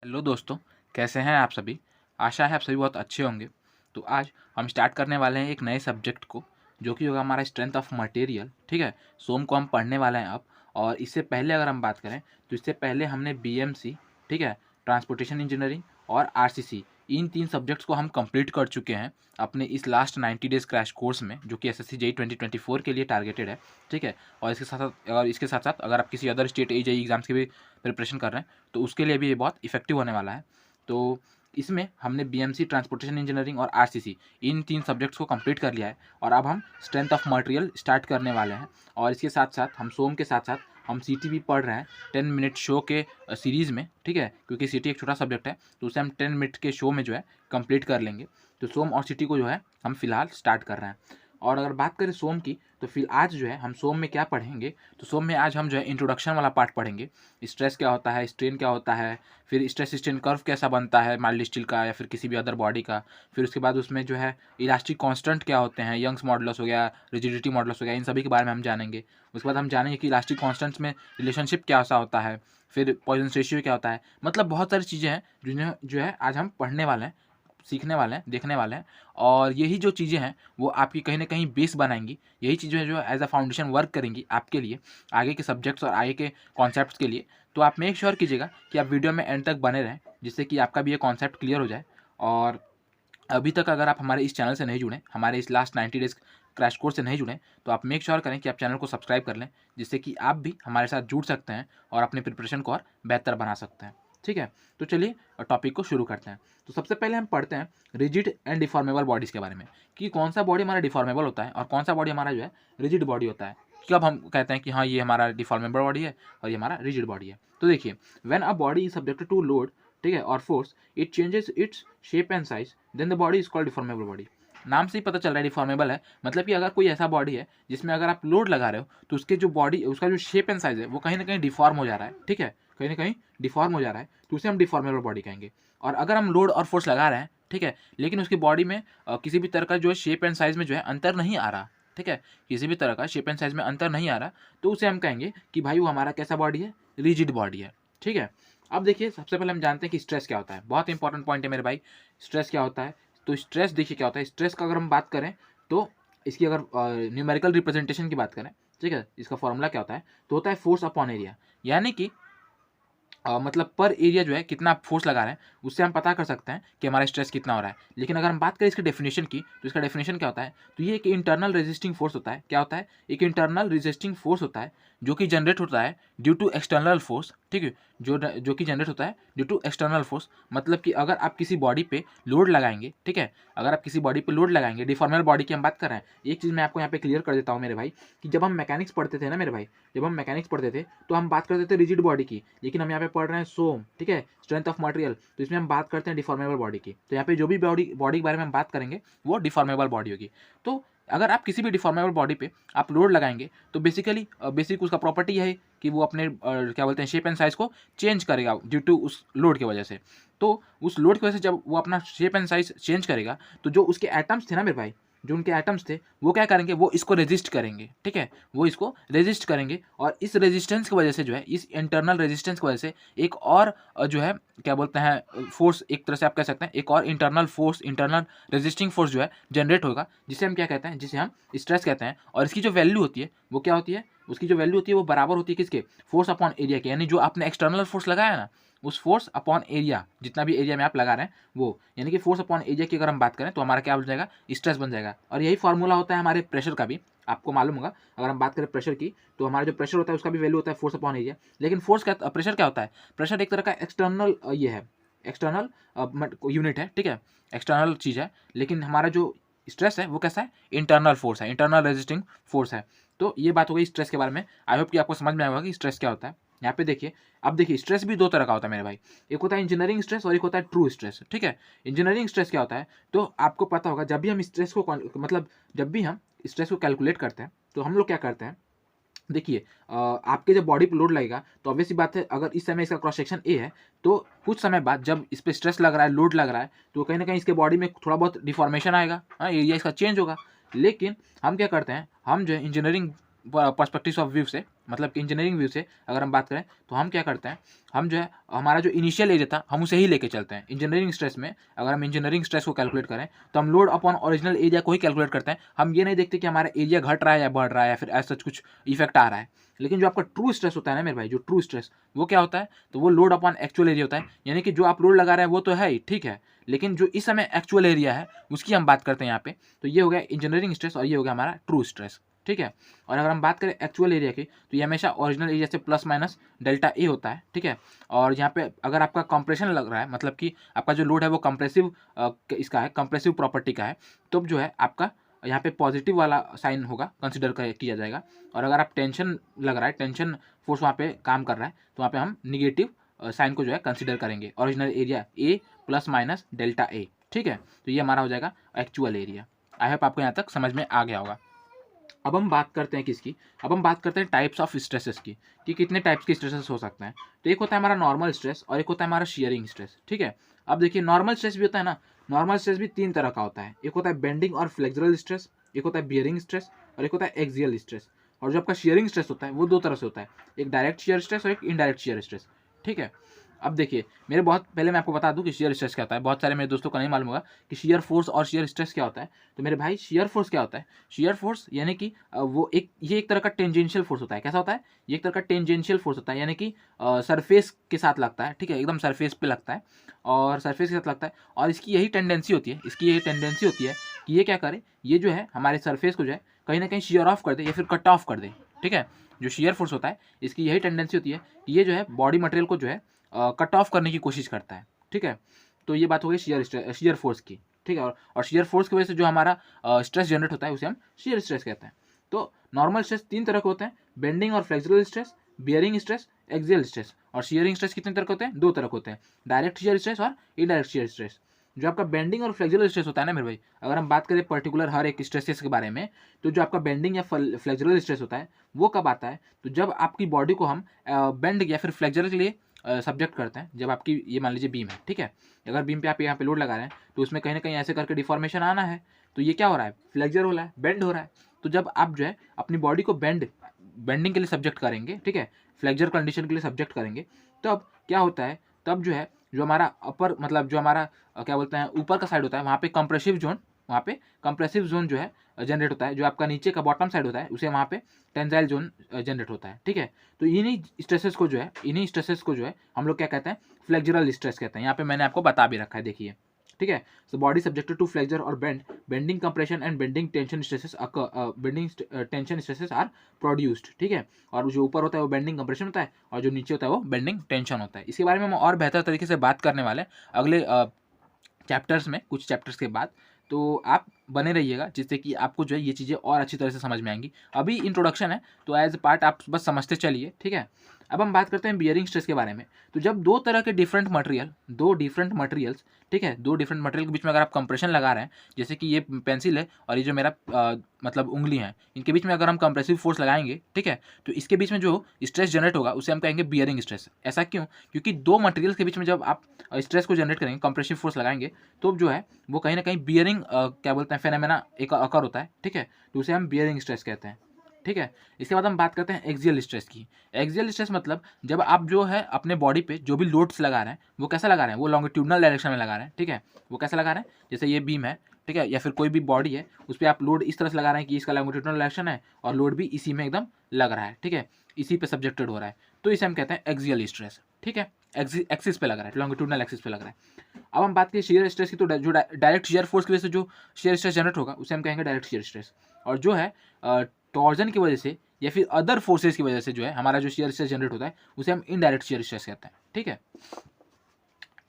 Hello दोस्तों, कैसे हैं आप सभी। आशा है आप सभी बहुत अच्छे होंगे। तो आज हम स्टार्ट करने वाले हैं एक नए सब्जेक्ट को, जो कि होगा हमारा स्ट्रेंथ ऑफ मटेरियल। ठीक है, सोम को हम पढ़ने वाले हैं अब। और इससे पहले अगर हम बात करें तो इससे पहले हमने बीएमसी, ठीक है, ट्रांसपोर्टेशन इंजीनियरिंग और आरसीसी, इन 3 सब्जेक्ट्स को हम कंप्लीट कर चुके हैं अपने इस लास्ट 90 डेज़ क्रैश कोर्स में, जो कि एसएससी जेईई 2024 के लिए टारगेटेड है। ठीक है, और इसके साथ साथ अगर आप किसी अदर स्टेट जेईई एग्जाम्स की भी प्रिपरेशन कर रहे हैं तो उसके लिए भी ये बहुत इफेक्टिव होने वाला है। तो इसमें हमने बीएमसी, ट्रांसपोर्टेशन इंजीनियरिंग और आरसीसी, इन 3 सब्जेक्ट्स को कंप्लीट कर लिया है। और अब हम स्ट्रेंथ ऑफ मटेरियल स्टार्ट करने वाले हैं। और इसके साथ साथ हम सोम के साथ साथ हम सीटी भी पढ़ रहे हैं 10 मिनट शो के सीरीज़ में। ठीक है, क्योंकि सीटी एक छोटा सब्जेक्ट है तो उसे हम 10 मिनट के शो में जो है कंप्लीट कर लेंगे। तो सोम और सीटी को जो है हम फिलहाल स्टार्ट कर रहे हैं। और अगर बात करें सोम की, तो फिर आज जो है हम सोम में क्या पढ़ेंगे, तो सोम में आज हम जो है इंट्रोडक्शन वाला पार्ट पढ़ेंगे। स्ट्रेस क्या होता है, स्ट्रेन क्या होता है, फिर स्ट्रेस स्ट्रेन कर्व कैसा बनता है माइल्ड स्टील का या फिर किसी भी अदर बॉडी का। फिर उसके बाद उसमें जो है इलास्टिक कांस्टेंट क्या होते हैं, यंग्स मॉडुलस हो गया, रिजिडिटी मॉडुलस हो गया, इन सभी के बारे में हम जानेंगे। उसके बाद हम जानेंगे कि इलास्टिक कांस्टेंट्स में रिलेशनशिप क्या सा होता है, फिर पॉइजन रेशियो क्या होता है। मतलब बहुत सारी चीज़ें हैं जिन्हें जो है आज हम पढ़ने वाले हैं, सीखने वाले हैं, देखने वाले हैं। और यही जो चीज़ें हैं वो आपकी कहीं न कहीं बेस बनाएँगी। यही चीज़ें जो एज़ अ फाउंडेशन वर्क करेंगी आपके लिए, आगे के सब्जेक्ट्स और आगे के कॉन्सेप्ट्स के लिए। तो आप मेक श्योर कीजिएगा कि आप वीडियो में एंड तक बने रहें, जिससे कि आपका भी ये कॉन्सेप्ट क्लियर हो जाए। और अभी तक अगर आप हमारे इस चैनल से नहीं जुड़े, हमारे इस लास्ट 90 डेज़ क्रैश कोर्स से नहीं जुड़े, तो आप मेक श्योर करें कि आप चैनल को सब्सक्राइब कर लें, जिससे कि आप भी हमारे साथ जुड़ सकते हैं और अपने प्रिपरेशन को और बेहतर बना सकते हैं। ठीक है, तो चलिए टॉपिक को शुरू करते हैं। तो सबसे पहले हम पढ़ते हैं रिजिड एंड डिफॉर्मेबल बॉडीज़ के बारे में, कि कौन सा बॉडी हमारा डिफॉर्मेबल होता है और कौन सा बॉडी हमारा जो है रिजिड बॉडी होता है। कब हम कहते हैं कि हाँ, ये हमारा डिफॉर्मेबल बॉडी है और ये हमारा रिजिड बॉडी है। तो देखिए, when a body is subjected to load, ठीक है, और force, it changes its shape and size, then the body is called deformable body. नाम से ही पता चल रहा है डिफॉर्मेबल है, मतलब कि अगर कोई ऐसा बॉडी है जिसमें अगर आप लोड लगा रहे हो तो उसके जो बॉडी, उसका जो शेप एंड साइज है वो कहीं ना कहीं डिफॉर्म हो जा रहा है। ठीक है, कहीं ना कहीं डिफॉर्म हो जा रहा है, तो उसे हम डिफॉर्मेबल बॉडी कहेंगे। और अगर हम लोड और फोर्स लगा रहे हैं, ठीक है, लेकिन उसकी बॉडी में किसी भी तरह का जो है शेप एंड साइज में जो है अंतर नहीं आ रहा, ठीक है, किसी भी तरह का शेप एंड साइज में अंतर नहीं आ रहा, तो उसे हम कहेंगे कि भाई वो हमारा कैसा बॉडी है, रिजिड बॉडी है। ठीक है, अब देखिए, सबसे पहले हम जानते हैं कि स्ट्रेस क्या होता है। बहुत इंपॉर्टेंट पॉइंट है मेरे भाई, स्ट्रेस क्या होता है। तो स्ट्रेस देखिए क्या होता है। स्ट्रेस का अगर हम बात करें तो इसकी अगर न्यूमेरिकल रिप्रेजेंटेशन की बात करें, ठीक है, इसका फॉर्मूला क्या होता है, तो होता है फोर्स अपॉन एरिया। यानी कि मतलब पर एरिया जो है कितना आप फोर्स लगा रहे हैं, उससे हम पता कर सकते हैं कि हमारा स्ट्रेस कितना हो रहा है। लेकिन अगर हम बात करें इसके डेफिनेशन की, तो इसका डेफिनेशन क्या होता है, तो ये एक इंटरनल रेजिस्टिंग फोर्स होता है। क्या होता है, एक इंटरनल रेजिस्टिंग फोर्स होता है जो कि जनरेट होता है ड्यू टू एक्सटर्नल फोर्स। ठीक है, जो कि जनरेट होता है ड्यू टू एक्सटर्नल फोर्स। मतलब कि अगर आप किसी बॉडी पे लोड लगाएंगे, ठीक है, अगर आप किसी बॉडी पे लोड लगाएंगे, डिफॉर्मेबल बॉडी की हम बात कर रहे हैं। एक चीज़ मैं आपको यहाँ पे क्लियर कर देता हूँ मेरे भाई, कि जब हम मैकेनिक्स पढ़ते थे ना मेरे भाई, जब हम मैकेनिक्स पढ़ते थे तो हम बात करते थे रिजिड बॉडी की, लेकिन हम यहाँ पे पढ़ रहे हैं सोम, ठीक है, स्ट्रेंथ ऑफ मटेरियल, तो इसमें हम बात करते हैं डिफॉर्मेबल बॉडी की। तो यहाँ पे जो भी बॉडी बॉडी के बारे में हम बात करेंगे वो डिफॉर्मेबल बॉडी होगी। तो अगर आप किसी भी डिफॉर्मेबल बॉडी पे आप लोड लगाएंगे तो बेसिकली बेसिक उसका प्रॉपर्टी है कि वो अपने क्या बोलते हैं, शेप एंड साइज को चेंज करेगा ड्यू टू उस लोड की वजह से। तो उस लोड की वजह से जब वो अपना शेप एंड साइज चेंज करेगा, तो जो उसके एटम्स थे ना मेरे भाई, जो उनके एटम्स थे वो क्या करेंगे, वो इसको रेजिस्ट करेंगे। ठीक है, वो इसको रेजिस्ट करेंगे और इस रेजिस्टेंस की वजह से जो है, इस इंटरनल रेजिस्टेंस की वजह से एक और जो है क्या बोलते हैं फोर्स, एक तरह से आप कह सकते हैं एक और internal force, internal resisting force जो है जनरेट होगा, जिसे हम क्या कहते हैं, जिसे हम स्ट्रेस कहते हैं। और इसकी जो वैल्यू होती है वो क्या होती है, उसकी जो वैल्यू होती है वो बराबर होती है किसके, फोर्स अपॉन एरिया के। यानी जो आपने एक्सटर्नल फोर्स लगाया ना, उस फोर्स अपॉन एरिया, जितना भी एरिया में आप लगा रहे हैं वो, यानी कि फोर्स अपॉन एरिया की अगर हम बात करें तो हमारा क्या बन जाएगा, स्ट्रेस बन जाएगा। और यही फार्मूला होता है हमारे प्रेशर का भी, आपको मालूम होगा। अगर हम बात करें प्रेशर की, तो हमारा जो प्रेशर होता है उसका भी वैल्यू होता है फोर्स अपॉन एरिया। लेकिन फोर्स क्या, प्रेशर क्या होता है, प्रेशर एक तरह का एक्सटर्नल ये है, एक्सटर्नल यूनिट है, ठीक है, एक्सटर्नल चीज़ है। लेकिन हमारा जो स्ट्रेस है वो कैसा है, इंटरनल फोर्स है, इंटरनल रेजिस्टिंग फोर्स है। तो ये बात हो गई स्ट्रेस के बारे में। आई होप कि आपको समझ में आएगा कि स्ट्रेस क्या होता है। यहाँ पे देखिए, अब देखिए स्ट्रेस भी दो तरह का होता है मेरे भाई, एक होता है इंजीनियरिंग स्ट्रेस और एक होता है ट्रू स्ट्रेस। ठीक है, इंजीनियरिंग स्ट्रेस क्या होता है, तो आपको पता होगा जब भी हम स्ट्रेस को मतलब जब भी हम स्ट्रेस को कैलकुलेट करते हैं तो हम लोग क्या करते हैं, देखिए आपके जब बॉडी पे लोड लगेगा तो ऑब्वियस सी बात है, अगर इस समय इसका क्रॉस सेक्शन ए है तो कुछ समय बाद जब इस पर स्ट्रेस लग रहा है, लोड लग रहा है, तो कहीं ना कहीं इसके बॉडी में थोड़ा बहुत डिफॉर्मेशन आएगा, हाँ, एरिया इसका चेंज होगा। लेकिन हम क्या करते हैं, हम जो है इंजीनियरिंग पर्सपेक्टिव ऑफ व्यू से, मतलब कि इंजीनियरिंग व्यू से अगर हम बात करें तो हम क्या करते हैं, हम जो है हमारा जो इनिशियल एरिया था हम उसे ही लेके चलते हैं। इंजीनियरिंग स्ट्रेस में अगर हम इंजीनियरिंग स्ट्रेस को कैलकुलेट करें तो हम लोड अपॉन ओरिजिनल एरिया को ही कैलकुलेट करते हैं। हम ये नहीं देखते कि हमारा एरिया घट रहा है या बढ़ रहा है या फिर ऐसा कुछ इफेक्ट आ रहा है। लेकिन जो आपका ट्रू स्ट्रेस होता है ना मेरे भाई, जो ट्रू स्ट्रेस वो क्या होता है, तो वो लोड अपॉन एक्चुअल एरिया होता है। यानी कि जो आप लोड लगा रहे हैं वो तो है ही, ठीक है, लेकिन जो इस समय एक्चुअल एरिया है उसकी हम बात करते हैं यहाँ पे। तो ये हो गया इंजीनियरिंग स्ट्रेस और ये हो गया हमारा ट्रू स्ट्रेस, ठीक है। और अगर हम बात करें एक्चुअल एरिया की तो ये हमेशा ओरिजिनल एरिया से प्लस माइनस डेल्टा ए होता है, ठीक है। और यहाँ पे अगर आपका कंप्रेशन लग रहा है, मतलब कि आपका जो लोड है वो कंप्रेसिव इसका है, कंप्रेसिव प्रॉपर्टी का है, तो जो है आपका यहाँ पे पॉजिटिव वाला साइन होगा, कंसिडर किया जाएगा। और अगर आप टेंशन लग रहा है, टेंशन फोर्स वहाँ पे काम कर रहा है, तो वहाँ पे हम निगेटिव साइन को जो है कंसिडर करेंगे, original area A plus minus delta A, ठीक है। तो ये हमारा हो जाएगा एक्चुअल एरिया। आई होप आपको यहाँ तक समझ में आ गया होगा। अब हम बात करते हैं किसकी, अब हम बात करते हैं टाइप्स ऑफ स्ट्रेसेस की, कि कितने टाइप्स के स्ट्रेसेस हो सकते हैं। तो एक होता है हमारा नॉर्मल स्ट्रेस और एक होता है हमारा शियरिंग स्ट्रेस, ठीक है। अब देखिए नॉर्मल स्ट्रेस भी होता है ना, नॉर्मल स्ट्रेस भी 3 तरह का होता है। एक होता है बेंडिंग और फ्लेक्सुरल स्ट्रेस, एक होता है बियरिंग स्ट्रेस और एक होता है एक्सियल स्ट्रेस। और जो आपका शियरिंग स्ट्रेस होता है वो 2 तरह से होता है, एक डायरेक्ट शियर स्ट्रेस और एक इनडायरेक्ट शियर स्ट्रेस, ठीक है। अब देखिए मेरे बहुत पहले मैं आपको बता दूं कि शियर स्ट्रेस क्या होता है, बहुत सारे मेरे दोस्तों को नहीं मालूम होगा कि शियर फोर्स और शियर स्ट्रेस क्या होता है। तो मेरे भाई शियर फोर्स क्या होता है, शियर फोर्स यानी कि वो ये एक तरह का टेंजेंशियल फोर्स होता है। कैसा होता है, ये एक तरह का टेंजेंशियल फोर्स होता है, यानी कि सरफेस के साथ लगता है, ठीक है, एकदम सरफेस पे लगता है और सरफेस के साथ लगता है। और इसकी यही टेंडेंसी होती है, इसकी यही टेंडेंसी होती है कि ये क्या करे, ये जो है हमारे सरफेस को जो है कहीं ना कहीं शियर ऑफ कर दे या फिर कट ऑफ कर दे, ठीक है। जो शियर फोर्स होता है इसकी यही टेंडेंसी होती है कि ये जो है बॉडी मटेरियल को जो है कट ऑफ करने की कोशिश करता है, ठीक है। तो ये बात हो गई शियर फोर्स की, ठीक है। और शियर फोर्स की वजह से जो हमारा स्ट्रेस जनरेट होता है उसे हम शियर स्ट्रेस कहते हैं। तो नॉर्मल स्ट्रेस 3 तरह के होते हैं, बेंडिंग और flexural stress, bearing stress, axial stress. और शियरिंग स्ट्रेस कितने तरह के होते हैं, 2 तरह के होते हैं, डायरेक्ट शियर स्ट्रेस और इनडायरेक्ट शियर स्ट्रेस। जो आपका बेंडिंग और फ्लेक्सुरल स्ट्रेस होता है ना मेरे भाई, अगर हम बात करें पर्टिकुलर हर एक स्ट्रेसेस के बारे में, तो जो आपका बेंडिंग या फ्लेक्सुरल स्ट्रेस होता है वो कब आता है, तो जब आपकी बॉडी को हम बेंड या फिर फ्लेक्चर के लिए सब्जेक्ट करते हैं। जब आपकी ये मान लीजिए बीम है, ठीक है, अगर बीम पे आप यहाँ पे लोड लगा रहे हैं तो उसमें कहीं ना कहीं ऐसे करके डिफॉर्मेशन आना है, तो ये क्या हो रहा है, फ्लेक्चर हो रहा है, बेंड हो रहा है। तो जब आप जो है अपनी बॉडी को बेंडिंग के लिए सब्जेक्ट करेंगे, ठीक है, फ्लेक्चर कंडीशन के लिए सब्जेक्ट करेंगे, तब क्या होता है, तब जो है जो हमारा अपर मतलब जो हमारा क्या बोलते हैं ऊपर का साइड होता है, वहाँ पे कंप्रेसिव जोन जो है जनरेट होता है। जो आपका नीचे का बॉटम साइड होता है उसे वहाँ पे टेंसाइल जोन जनरेट होता है, ठीक है। तो इन्हीं स्ट्रेसेस को जो है हम लोग क्या कहते हैं, फ्लेक्चरल स्ट्रेस कहते हैं। यहाँ पे मैंने आपको बता भी रखा है, देखिए, ठीक है। So body subjected to flexure और bending compression and bending tension stresses are produced, ठीक है। और जो ऊपर होता है वो बेंडिंग कंप्रेशन होता है और जो नीचे होता है वो बेंडिंग टेंशन होता है। इसके बारे में हम और बेहतर तरीके से बात करने वाले हैं अगले चैप्टर्स में, कुछ चैप्टर्स के बाद। तो आप बने रहिएगा जिससे कि आपको जो है ये चीज़ें और अच्छी तरह से समझ में आएंगी। अभी इंट्रोडक्शन है तो एज पार्ट आप बस समझते चलिए, ठीक है। अब हम बात करते हैं बियरिंग स्ट्रेस के बारे में। तो जब 2 तरह के डिफरेंट मटेरियल्स, ठीक है, 2 डिफरेंट मटेरियल के बीच में अगर आप कंप्रेशन लगा रहे हैं, जैसे कि ये पेंसिल है और ये जो मेरा मतलब उंगली है, इनके बीच में अगर हम कंप्रेसिव फोर्स लगाएंगे, ठीक है, तो इसके बीच में जो स्ट्रेस जनरेट होगा उसे हम कहेंगे बियरिंग स्ट्रेस। ऐसा क्यों, क्योंकि 2 मटेरियल्स के बीच में जब आप स्ट्रेस को जनरेट करेंगे, कंप्रेसिव फोर्स लगाएंगे, तो जो है वो कहीं ना कहीं बियरिंग क्या बोलते हैं फेनोमेना एक अकर होता है, ठीक है। तो उसे हम बियरिंग स्ट्रेस कहते हैं, ठीक है। इसके बाद हम बात करते हैं एक्सियल स्ट्रेस की। एक्सियल स्ट्रेस मतलब जब आप जो है अपने बॉडी पे जो भी लोड्स लगा रहे हैं वो कैसा लगा रहे हैं, वो लॉन्गिट्यूडनल डायरेक्शन में लगा रहे हैं, ठीक है। वो कैसा लगा रहे हैं, जैसे ये बीम है, ठीक है, या फिर कोई भी बॉडी है, उस पर आप लोड इस तरह से लगा रहे हैं कि इसका लॉन्गिट्यूडनल डायरेक्शन है और लोड भी इसी में एकदम लग रहा है, ठीक है, इसी पे सब्जेक्टेड हो रहा है। तो इसे हम कहते हैं एक्सियल स्ट्रेस, ठीक है, एक्सिस पे लग रहा है, लॉन्गिट्यूडनल एक्सिस पे लग रहा है। अब हम बात करें शियर स्ट्रेस की, तो जो डायरेक्ट शियर फोर्स की वजह से जो शियर स्ट्रेस जनरेट होगा उसे हम कहेंगे डायरेक्ट शियर स्ट्रेस। और जो है टॉर्जन की वजह से या फिर अदर फोर्सेस की वजह से जो है हमारा जो शियर स्ट्रेस जनरेट होता है उसे हम इनडायरेक्ट शियर स्ट्रेस कहते हैं, ठीक है।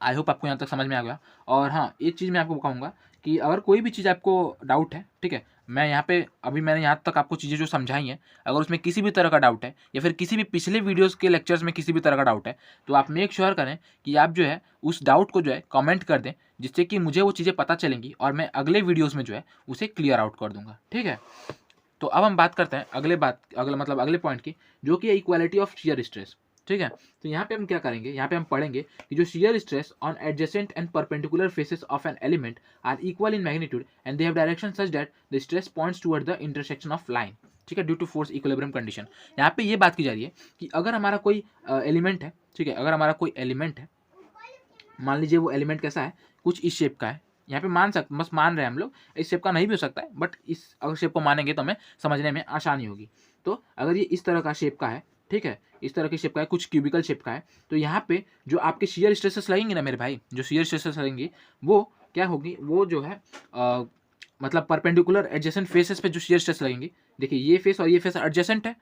आई होप आपको यहाँ तक समझ में आ गया। और हाँ, एक चीज़ मैं आपको कहूँगा कि अगर कोई भी चीज़ आपको डाउट है, ठीक है, मैं यहाँ पे अभी मैंने यहाँ तक आपको चीज़ें जो समझाई हैं, अगर उसमें किसी भी तरह का डाउट है या फिर किसी भी पिछले वीडियोस के लेक्चर्स में किसी भी तरह का डाउट है, तो आप मेक श्योर करें कि आप जो है उस डाउट को जो है कमेंट कर दें, जिससे कि मुझे वो चीज़ें पता चलेंगी और मैं अगले वीडियोज़ में जो है उसे क्लियर आउट कर दूँगा, ठीक है। तो अब हम बात करते हैं अगले पॉइंट की, जो कि है इक्वालिटी ऑफ शियर स्ट्रेस, ठीक है। तो यहाँ पे हम क्या करेंगे, यहाँ पे हम पढ़ेंगे कि जो shear stress on adjacent and perpendicular faces of an element are equal in magnitude and they have direction such that the stress points toward the intersection of line. ठीक है, due to force equilibrium condition. यहाँ पे ये बात की जा रही है कि अगर हमारा कोई एलिमेंट है, ठीक है, अगर हमारा कोई एलिमेंट है, मान लीजिए वो एलिमेंट कैसा है, कुछ इस शेप का है, यहाँ पे बस मान रहे हैं हम लोग, इस शेप का नहीं भी हो सकता है, बट इस अगर शेप को मानेंगे तो हमें समझने में आसानी होगी। तो अगर ये इस तरह का शेप का है, ठीक है, इस तरह की शेप का है, कुछ क्यूबिकल शेप का है, तो यहाँ पे जो आपके शियर स्ट्रेसेस लगेंगे ना मेरे भाई, जो शियर स्ट्रेसेस लगेंगी वो क्या होगी, वो जो है मतलब परपेंडिकुलर एडजेसेंट फेसेस पे जो शियर स्ट्रेस लगेंगी, देखिए ये फेस और ये फेस एडजेसेंट है,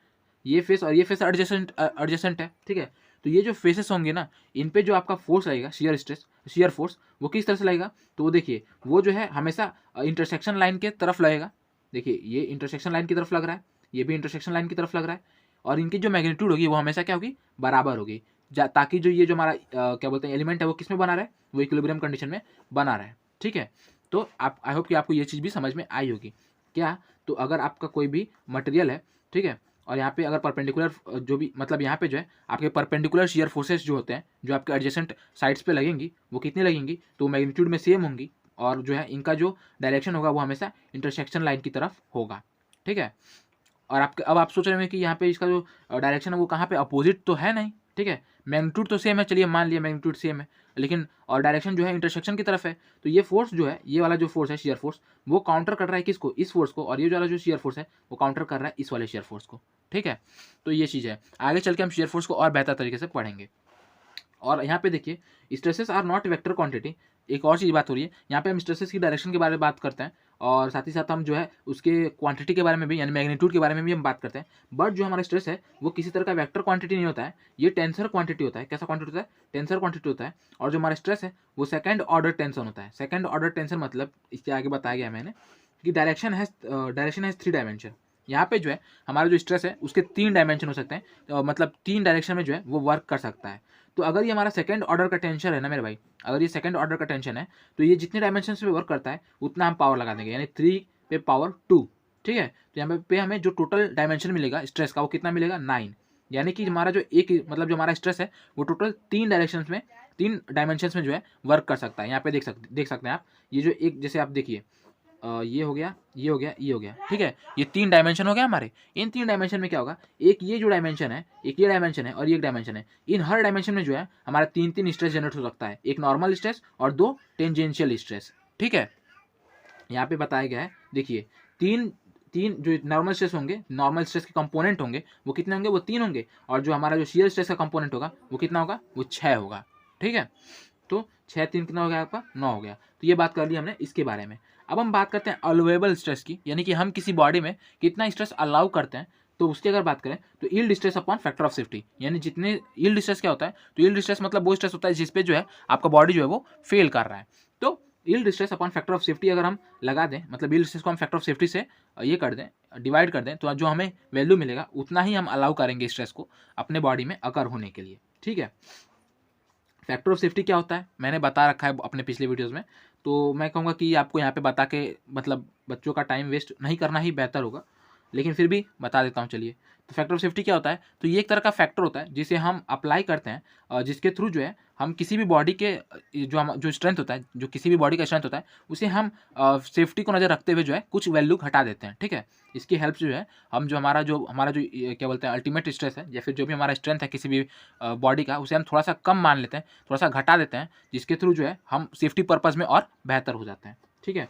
ये फेस और ये फेस एडजेसेंट है, ठीक है। तो ये जो फेसेस होंगे ना, इन पे जो आपका फोर्स लगेगा, शियर फोर्स, वो किस तरह से लगेगा, तो वो देखिए वो जो है हमेशा इंटरसेक्शन लाइन के तरफ लगेगा। देखिए ये इंटरसेक्शन लाइन की तरफ लग रहा है, ये भी इंटरसेक्शन लाइन की तरफ लग रहा है, और इनकी जो मैग्नीट्यूड होगी वो हमेशा क्या होगी, बराबर होगी, ताकि जो ये जो हमारा क्या बोलते हैं एलिमेंट है वो किस में बना रहा है, वो इक्विलिब्रियम कंडीशन में बना रहा है, ठीक है। तो आप आई होप कि आपको ये चीज़ भी समझ में आई होगी क्या। तो अगर आपका कोई भी मटेरियल है, ठीक है, और यहाँ पे अगर परपेंडिकुलर जो भी मतलब यहाँ पे जो है आपके परपेंडिकुलर शियर फोर्सेस जो होते हैं, जो आपके एडजेसेंट साइड्स पे लगेंगी, वो कितनी लगेंगी, तो मैग्नीट्यूड में सेम होंगी, और जो है इनका जो डायरेक्शन होगा वो हमेशा इंटरसेक्शन लाइन की तरफ होगा, ठीक है। और आपके अब आप सोच रहे हैं कि यहाँ पे इसका जो डायरेक्शन है वो कहाँ पे अपोजिट तो है नहीं, ठीक है, मैग्नीट्यूड तो सेम है, चलिए मान लिया मैग्नीट्यूड सेम है, लेकिन और डायरेक्शन जो है इंटरसेक्शन की तरफ है, तो ये फोर्स जो है, ये वाला जो फोर्स है शियर फोर्स, वो काउंटर कर रहा है किसको, इस फोर्स को, और ये वाला जो शियर फोर्स है वो काउंटर कर रहा है इस वाले शियर फोर्स को, ठीक है। तो ये चीज़ है, आगे चल के हम शियर फोर्स को और बेहतर तरीके से पढ़ेंगे। और यहाँ पे देखिए stresses are not vector quantity, एक और चीज़ बात हो रही है यहाँ पे, हम स्ट्रेसेस की डायरेक्शन के बारे में बात करते हैं, और साथ ही साथ हम जो है उसके क्वांटिटी के बारे में भी, यानी मैग्नीट्यूड के बारे में भी हम बात करते हैं। बट जो हमारा स्ट्रेस है वो किसी तरह का वेक्टर क्वांटिटी नहीं होता है, ये टेंसर क्वांटिटी होता है। कैसा क्वांटिटी होता है, टेंसर क्वांटिटी होता है। और जो हमारा स्ट्रेस है वो सेकंड ऑर्डर टेंशन होता है। सेकंड ऑर्डर टेंशन मतलब इसके आगे बताया गया मैंने कि डायरेक्शन हैज़ 3 डायमेंशन। यहाँ पे जो है हमारा जो स्ट्रेस है उसके 3 डायमेंशन हो सकते हैं, मतलब 3 डायरेक्शन में जो है वो वर्क कर सकता है। तो अगर ये हमारा सेकंड ऑर्डर का टेंशन है ना मेरे भाई, अगर ये सेकंड ऑर्डर का टेंशन है तो ये जितने डायमेंशन पे वर्क करता है उतना हम पावर लगा देंगे, यानी 3 पे पावर 2, ठीक है। तो यहाँ पे हमें जो टोटल डायमेंशन मिलेगा स्ट्रेस का वो कितना मिलेगा, 9, यानी कि हमारा जो एक मतलब जो हमारा स्ट्रेस है वो टोटल 3 डायरेक्शन में, 3 डायमेंशन में जो है वर्क कर सकता है। यहाँ पे देख सकते हैं आप, ये जो एक जैसे आप देखिए ये हो गया, ये हो गया, ये हो गया, ठीक है, ये 3 डायमेंशन हो गया हमारे। इन 3 डायमेंशन में क्या होगा, एक ये जो डायमेंशन है, एक ये डायमेंशन है और ये एक डायमेंशन है, इन हर डायमेंशन में जो है हमारा 3 स्ट्रेस जनरेट हो सकता है, एक नॉर्मल स्ट्रेस और 2 टेंजेंशियल स्ट्रेस, ठीक है। यहाँ पे बताया गया है, देखिए तीन तीन जो नॉर्मल स्ट्रेस होंगे, नॉर्मल स्ट्रेस के कंपोनेंट होंगे वो कितने होंगे, वो 3 होंगे, और जो हमारा जो शियर स्ट्रेस का कंपोनेंट होगा वो कितना होगा, वो 6 होगा, ठीक है। तो 6 3 कितना हो गया आपका, 9 हो गया। तो ये बात कर ली हमने इसके बारे में। अब हम बात करते हैं अलाउएबल स्ट्रेस की, यानी कि हम किसी बॉडी में कितना स्ट्रेस अलाउ करते हैं। तो उसकी अगर बात करें तो yield stress upon factor of safety, यानी जितने यील्ड स्ट्रेस क्या होता है, तो यील्ड स्ट्रेस मतलब वो स्ट्रेस होता है जिस पे जो है आपका बॉडी जो है वो फेल कर रहा है। तो yield stress upon factor of safety अगर हम लगा दें, मतलब यील्ड स्ट्रेस को हम फैक्टर ऑफ सेफ्टी से ये कर दें, डिवाइड कर दें, तो जो हमें वैल्यू मिलेगा उतना ही हम अलाउ करेंगे स्ट्रेस को अपने बॉडी में अकर होने के लिए, ठीक है। फैक्टर ऑफ सेफ्टी क्या होता है मैंने बता रखा है अपने पिछले वीडियोस में, तो मैं कहूँगा कि आपको यहाँ पे बता के मतलब बच्चों का टाइम वेस्ट नहीं करना ही बेहतर होगा, लेकिन फिर भी बता देता हूँ चलिए। तो फैक्टर ऑफ सेफ्टी क्या होता है, तो ये एक तरह का फैक्टर होता है जिसे हम अप्लाई करते हैं, जिसके थ्रू जो है हम किसी भी बॉडी के जो स्ट्रेंथ होता है, जो किसी भी बॉडी का स्ट्रेंथ होता है उसे हम सेफ्टी को नज़र रखते हुए जो है कुछ वैल्यू घटा देते हैं, ठीक है। इसकी हेल्प से जो है हम जो हमारा जो क्या बोलते हैं अल्टीमेट स्ट्रेस है, या फिर जो भी हमारा स्ट्रेंथ है किसी भी बॉडी का, उसे हम थोड़ा सा कम मान लेते हैं, थोड़ा सा घटा देते हैं, जिसके थ्रू जो है हम सेफ्टी पर्पज़ में और बेहतर हो जाते हैं, ठीक है।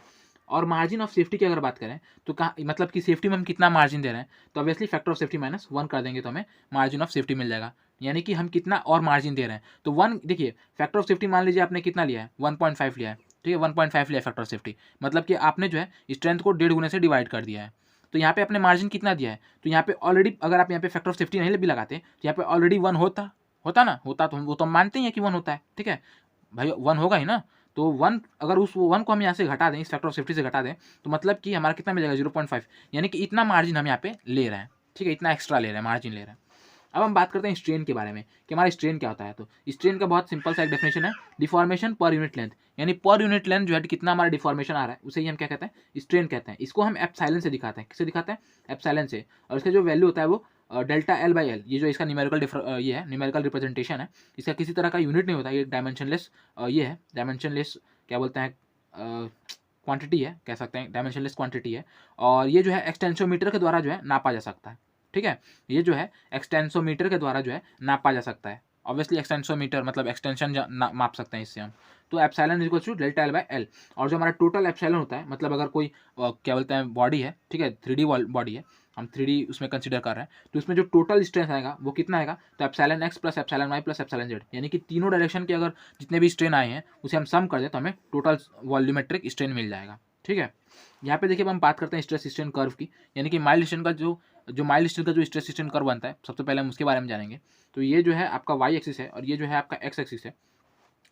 और मार्जिन ऑफ सेफ्टी की अगर बात करें तो कहाँ मतलब कि सेफ्टी में हम कितना मार्जिन दे रहे हैं, तो ऑब्वियसली फैक्टर ऑफ सेफ्टी -1 कर देंगे तो हमें मार्जिन ऑफ सेफ्टी मिल जाएगा, यानी कि हम कितना और मार्जिन दे रहे हैं। तो 1 देखिए फैक्टर ऑफ सेफ्टी मान लीजिए आपने कितना लिया है, 1.5 लिया है, ठीक है, 1.5 लिया फैक्टर ऑफ सेफ्टी, मतलब कि आपने जो है स्ट्रेंथ को 1.5 गुने से डिवाइड कर दिया है। तो यहाँ पे आपने मार्जिन कितना दिया है, तो यहाँ पे ऑलरेडी अगर आप यहाँ पे फैक्टर ऑफ सेफ्टी नहीं भी लगाते तो यहाँ पे ऑलरेडी 1 होता ना, होता तो वो तो हम मानते हैं कि 1 होता है, ठीक है भाई, 1 होगा ही ना। तो 1 अगर उस 1 को हम यहाँ से घटा दें, इस फैक्टर ऑफ सेफ्टी से घटा दें, तो मतलब कि हमारा कितना मिलेगा 0.5, यानी कि इतना मार्जिन हम यहाँ पे ले रहे हैं, ठीक है, इतना एक्स्ट्रा ले रहे हैं, मार्जिन ले रहे हैं। अब हम बात करते हैं स्ट्रेन के बारे में कि हमारा स्ट्रेन क्या होता है। तो स्ट्रेन का बहुत सिंपल सा एक डेफिनेशन है, डिफॉर्मेशन पर यूनिट लेंथ, यानी पर यूनिट लेंथ जो है कितना हमारा डिफॉर्मेशन आ रहा है उसे ही हम क्या कहते हैं, स्ट्रेन कहते हैं। इसको हम एप्सिलॉन से दिखाते हैं, किससे दिखाते हैं, एप्सिलॉन से, और इसका जो वैल्यू होता है वो डेल्टा L/L, ये जो इसका न्यूमेरिकल ये है, न्यूमेरिकल रिप्रेजेंटेशन है, इसका किसी तरह का यूनिट नहीं होता, ये डायमेंशनलेस ये है, डायमेंशनलेस क्या बोलते हैं क्वांटिटी है, कह सकते हैं डायमेंशनलेस क्वांटिटी है, और ये जो है एक्सटेंसोमीटर के द्वारा जो है नापा जा सकता है। ठीक है, ये जो है एक्सटेंसोमीटर के द्वारा जो है नापा जा सकता है। ऑब्वियसली एक्सटेंसोमीटर मतलब एक्सटेंशन माप सकते हैं इससे हम। तो epsilon is equal to delta L by L. और जो हमारा टोटल एप्सिलॉन होता है, मतलब अगर कोई क्या बोलते हैं बॉडी है, ठीक है, 3D बॉडी है, हम 3D उसमें कंसीडर कर रहे हैं, तो उसमें जो टोटल स्ट्रेन आएगा वो कितना आएगा, तो epsilon x plus epsilon Y plus epsilon z, यानी कि तीनों डायरेक्शन के अगर जितने भी स्ट्रेन आए हैं उसे हम सम कर दें तो हमें टोटल वॉल्यूमेट्रिक स्ट्रेन मिल जाएगा। ठीक है, यहाँ पे देखिए हम बात करते हैं स्ट्रेस स्ट्रेन कर्व की, यानी कि माइल्ड स्ट्रेन का जो माइल्ड स्ट्रेन का जो स्ट्रेस स्ट्रेन कर्व बनता है, सबसे पहले हम उसके बारे में जानेंगे। तो ये जो है आपका वाई एक्सिस है और ये जो है आपका एक्स एक्सिस है।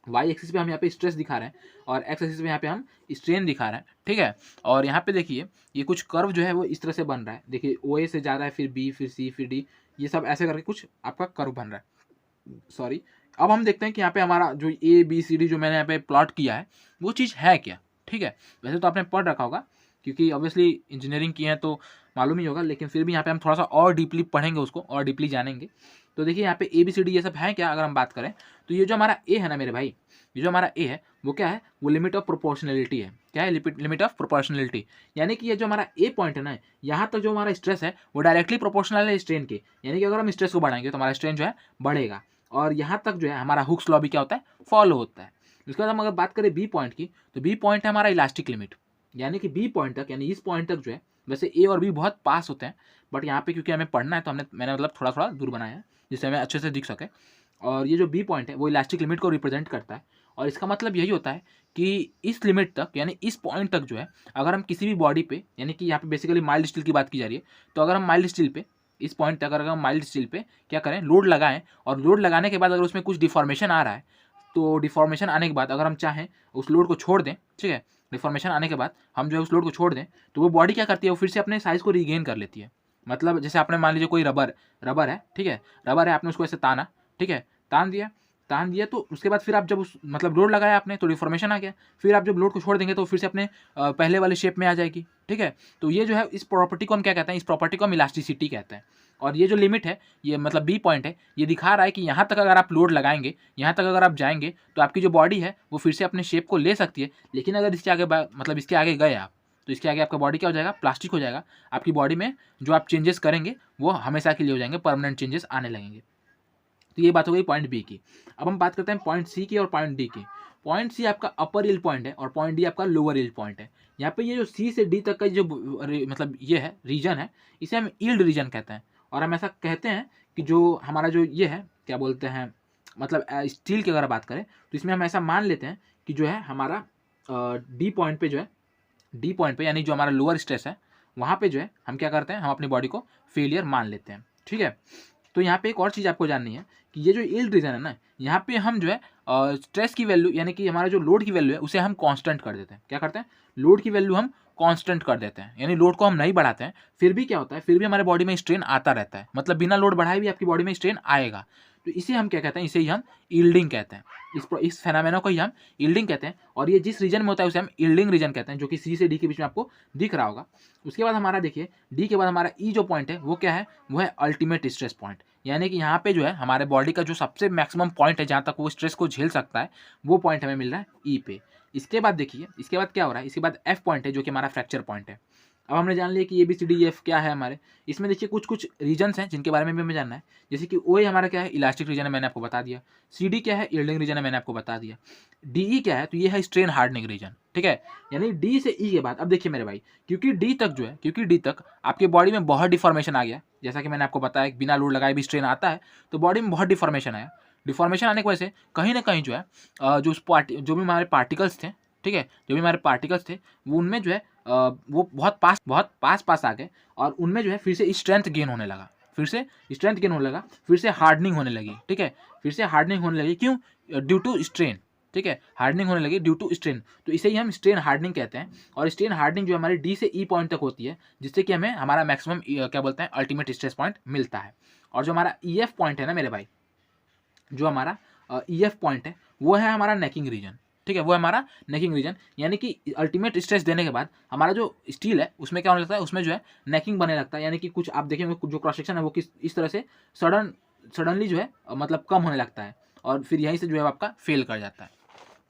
वाई एक्सिस पे हम यहाँ पे स्ट्रेस दिखा रहे हैं और एक्स एक्सिस पे यहाँ पे हम स्ट्रेन दिखा रहे हैं। ठीक है, और यहाँ पे देखिए ये कुछ कर्व जो है वो इस तरह से बन रहा है, देखिए ओ ए से जा रहा है, फिर बी, फिर सी, फिर डी, ये सब ऐसे करके कुछ आपका कर्व बन रहा है। सॉरी, अब हम देखते हैं कि यहाँ पे हमारा जो ए बी सी डी जो मैंने यहाँ पे प्लॉट किया है वो चीज़ है क्या। ठीक है, वैसे तो आपने पढ़ रखा होगा क्योंकि ऑब्वियसली इंजीनियरिंग की है तो मालूम ही होगा, लेकिन फिर भी यहाँ पे हम थोड़ा सा और डीपली पढ़ेंगे, उसको और डीपली जानेंगे। तो देखिए यहाँ पे ए बी सी डी ये सब है क्या, अगर हम बात करें तो ये जो हमारा ए है ना मेरे भाई, ये जो हमारा ए है वो क्या है, वो लिमिट ऑफ प्रोपोर्शनलिटी है। क्या है, लिमिट ऑफ प्रोपोर्शनलिटी, यानी कि ये जो हमारा ए पॉइंट है ना, यहाँ तक जो हमारा स्ट्रेस है वो डायरेक्टली प्रोपोर्शनल है स्ट्रेन के, यानी कि अगर हम स्ट्रेस को बढ़ाएंगे तो हमारा स्ट्रेन जो है बढ़ेगा, और यहाँ तक जो है हमारा हुक्स लॉ भी क्या होता है, फॉलो होता है। उसके बाद हम अगर बात करें बी पॉइंट की, तो बी पॉइंट है हमारा इलास्टिक लिमिट, यानी कि बी पॉइंट तक, यानी इस पॉइंट तक जो है, वैसे ए और बी बहुत पास होते हैं बट यहाँ पे क्योंकि हमें पढ़ना है तो मैंने मतलब थोड़ा थोड़ा दूर बनाया है जिससे हमें अच्छे से दिख सके। और ये जो बी पॉइंट है वो इलास्टिक लिमिट को रिप्रेजेंट करता है, और इसका मतलब यही होता है कि इस लिमिट तक, यानी इस पॉइंट तक जो है, अगर हम किसी भी बॉडी पे, यानी कि यहाँ पे बेसिकली माइल्ड स्टील की बात की जा रही है, तो अगर हम माइल्ड स्टील पे इस पॉइंट तक अगर हम माइल्ड स्टील पे क्या करें, लोड लगाएं, और लोड लगाने के बाद अगर उसमें कुछ डिफॉर्मेशन आ रहा है, तो डिफॉर्मेशन आने के बाद अगर हम चाहें उस लोड को छोड़ दें, ठीक है, डिफॉर्मेशन आने के बाद हम जो है उस लोड को छोड़ दें, तो वो बॉडी क्या करती है, वो फिर से अपने साइज़ को रीगेन कर लेती है। मतलब जैसे आपने मान लीजिए कोई रबर है, ठीक है, रबर है, आपने उसको ऐसे ताना, ठीक है, तान दिया तो उसके बाद फिर आप जब उस मतलब लोड लगाया आपने तो डिफॉर्मेशन आ गया, फिर आप जब लोड को छोड़ देंगे तो फिर से अपने पहले वाले शेप में आ जाएगी। ठीक है, तो ये जो है इस प्रॉपर्टी को हम क्या कहते हैं, इस प्रॉपर्टी को हम इलास्टिसिटी कहते हैं। और ये जो लिमिट है, ये मतलब बी पॉइंट है, ये दिखा रहा है कि यहाँ तक अगर आप लोड लगाएंगे, यहाँ तक अगर आप जाएंगे तो आपकी जो बॉडी है वो फिर से अपने शेप को ले सकती है, लेकिन अगर इसके आगे मतलब इसके आगे गए आप, तो इसके आगे आपका बॉडी क्या हो जाएगा, प्लास्टिक हो जाएगा। आपकी बॉडी में जो आप चेंजेस करेंगे वो हमेशा के लिए हो जाएंगे, परमानेंट चेंजेस आने लगेंगे। तो ये बात हो गई पॉइंट बी की। अब हम बात करते हैं पॉइंट सी की और पॉइंट डी की। पॉइंट सी आपका अपर यील्ड पॉइंट है और पॉइंट डी आपका लोअर यील्ड पॉइंट है। यहाँ पे ये जो सी से डी तक का जो मतलब ये है रीजन है, इसे हम यील्ड रीजन कहते हैं। और हम ऐसा कहते हैं कि जो हमारा जो ये है क्या बोलते हैं, मतलब स्टील की अगर बात करें तो इसमें हम ऐसा मान लेते हैं कि जो है हमारा डी पॉइंट पे जो है, डी पॉइंट पे यानी जो हमारा लोअर स्ट्रेस है वहाँ पे जो है हम क्या करते हैं, हम अपनी बॉडी को फेलियर मान लेते हैं। ठीक है, तो यहाँ पे एक और चीज़ आपको जाननी है कि ये जो यील्ड रीजन है ना, यहाँ पे हम जो है स्ट्रेस की वैल्यू, यानी कि हमारा जो लोड की वैल्यू है उसे हम कांस्टेंट कर देते हैं। क्या करते हैं, लोड की वैल्यू हम कांस्टेंट कर देते हैं, यानी लोड को हम नहीं बढ़ाते हैं। फिर भी क्या होता है, फिर भी हमारे बॉडी में स्ट्रेन आता रहता है, मतलब बिना लोड बढ़ाए भी आपकी बॉडी में स्ट्रेन आएगा। तो इसे हम क्या कहते हैं, इसे ही हम यील्डिंग कहते हैं। इस फेनामेना को ही हम यील्डिंग कहते हैं, और ये जिस रीजन में होता है उसे हम यील्डिंग रीजन कहते हैं, जो कि सी से डी के बीच में आपको दिख रहा होगा। उसके बाद हमारा देखिए डी के बाद हमारा ई जो पॉइंट है वो क्या है, वो है अल्टीमेट स्ट्रेस पॉइंट, यानी कि यहाँ पे जो है हमारे बॉडी का जो सबसे मैक्सिमम पॉइंट है जहाँ तक वो स्ट्रेस को झेल सकता है, वो पॉइंट हमें मिल रहा है ई पे। इसके बाद देखिए, इसके बाद क्या हो रहा है, इसके बाद एफ पॉइंट है जो कि हमारा फ्रैक्चर पॉइंट है। अब हमने जान लिया कि A B C D F क्या है हमारे। इसमें देखिए कुछ कुछ रीजन्स हैं जिनके बारे में भी हमें जानना है, जैसे कि ओ ए हमारा क्या है, इलास्टिक रीजन है, मैंने आपको बता दिया। सी डी क्या है, यील्डिंग रीजन है, मैंने आपको बता दिया। डी ई क्या है, तो ये है स्ट्रेन हार्डनिंग रीजन। ठीक है, यानी डी से ई के बाद अब देखिए मेरे भाई, क्योंकि डी तक जो है, क्योंकि डी तक आपके बॉडी में बहुत डिफॉर्मेशन आ गया, जैसा कि मैंने आपको बताया बिना लोड लगाए भी स्ट्रेन आता है, तो बॉडी में बहुत डिफॉर्मेशन आया। डिफॉर्मेशन आने की वजह से कहीं ना कहीं जो है जो भी हमारे पार्टिकल्स थे, ठीक है, जो भी हमारे पार्टिकल्स थे वो उनमें जो है वो बहुत पास आ गए, और उनमें जो है फिर से स्ट्रेंथ गेन होने लगा, फिर से हार्डनिंग होने लगी। ठीक है, फिर से हार्डनिंग होने लगी, क्यों, ड्यू टू स्ट्रेन। ठीक है, हार्डनिंग होने लगी ड्यू टू स्ट्रेन, तो इसे ही हम स्ट्रेन हार्डनिंग कहते हैं। और स्ट्रेन हार्डनिंग जो हमारे डी से ई पॉइंट तक होती है, जिससे कि हमें हमारा मैक्सिमम क्या बोलते हैं, अल्टीमेट स्ट्रेस पॉइंट मिलता है। और जो हमारा ई एफ पॉइंट है ना मेरे भाई, जो हमारा ई एफ पॉइंट है वो है हमारा नेकिंग रीजन। ठीक है, वो है हमारा नेकिंग रीजन, यानी कि अल्टीमेट स्ट्रेस देने के बाद हमारा जो स्टील है उसमें क्या होने लगता है, उसमें जो है नेकिंग बने लगता है, यानी कि कुछ आप देखेंगे जो क्रॉस सेक्शन है वो किस इस तरह से सडनली जो है मतलब कम होने लगता है, और फिर यहीं से जो है आपका फेल कर जाता है।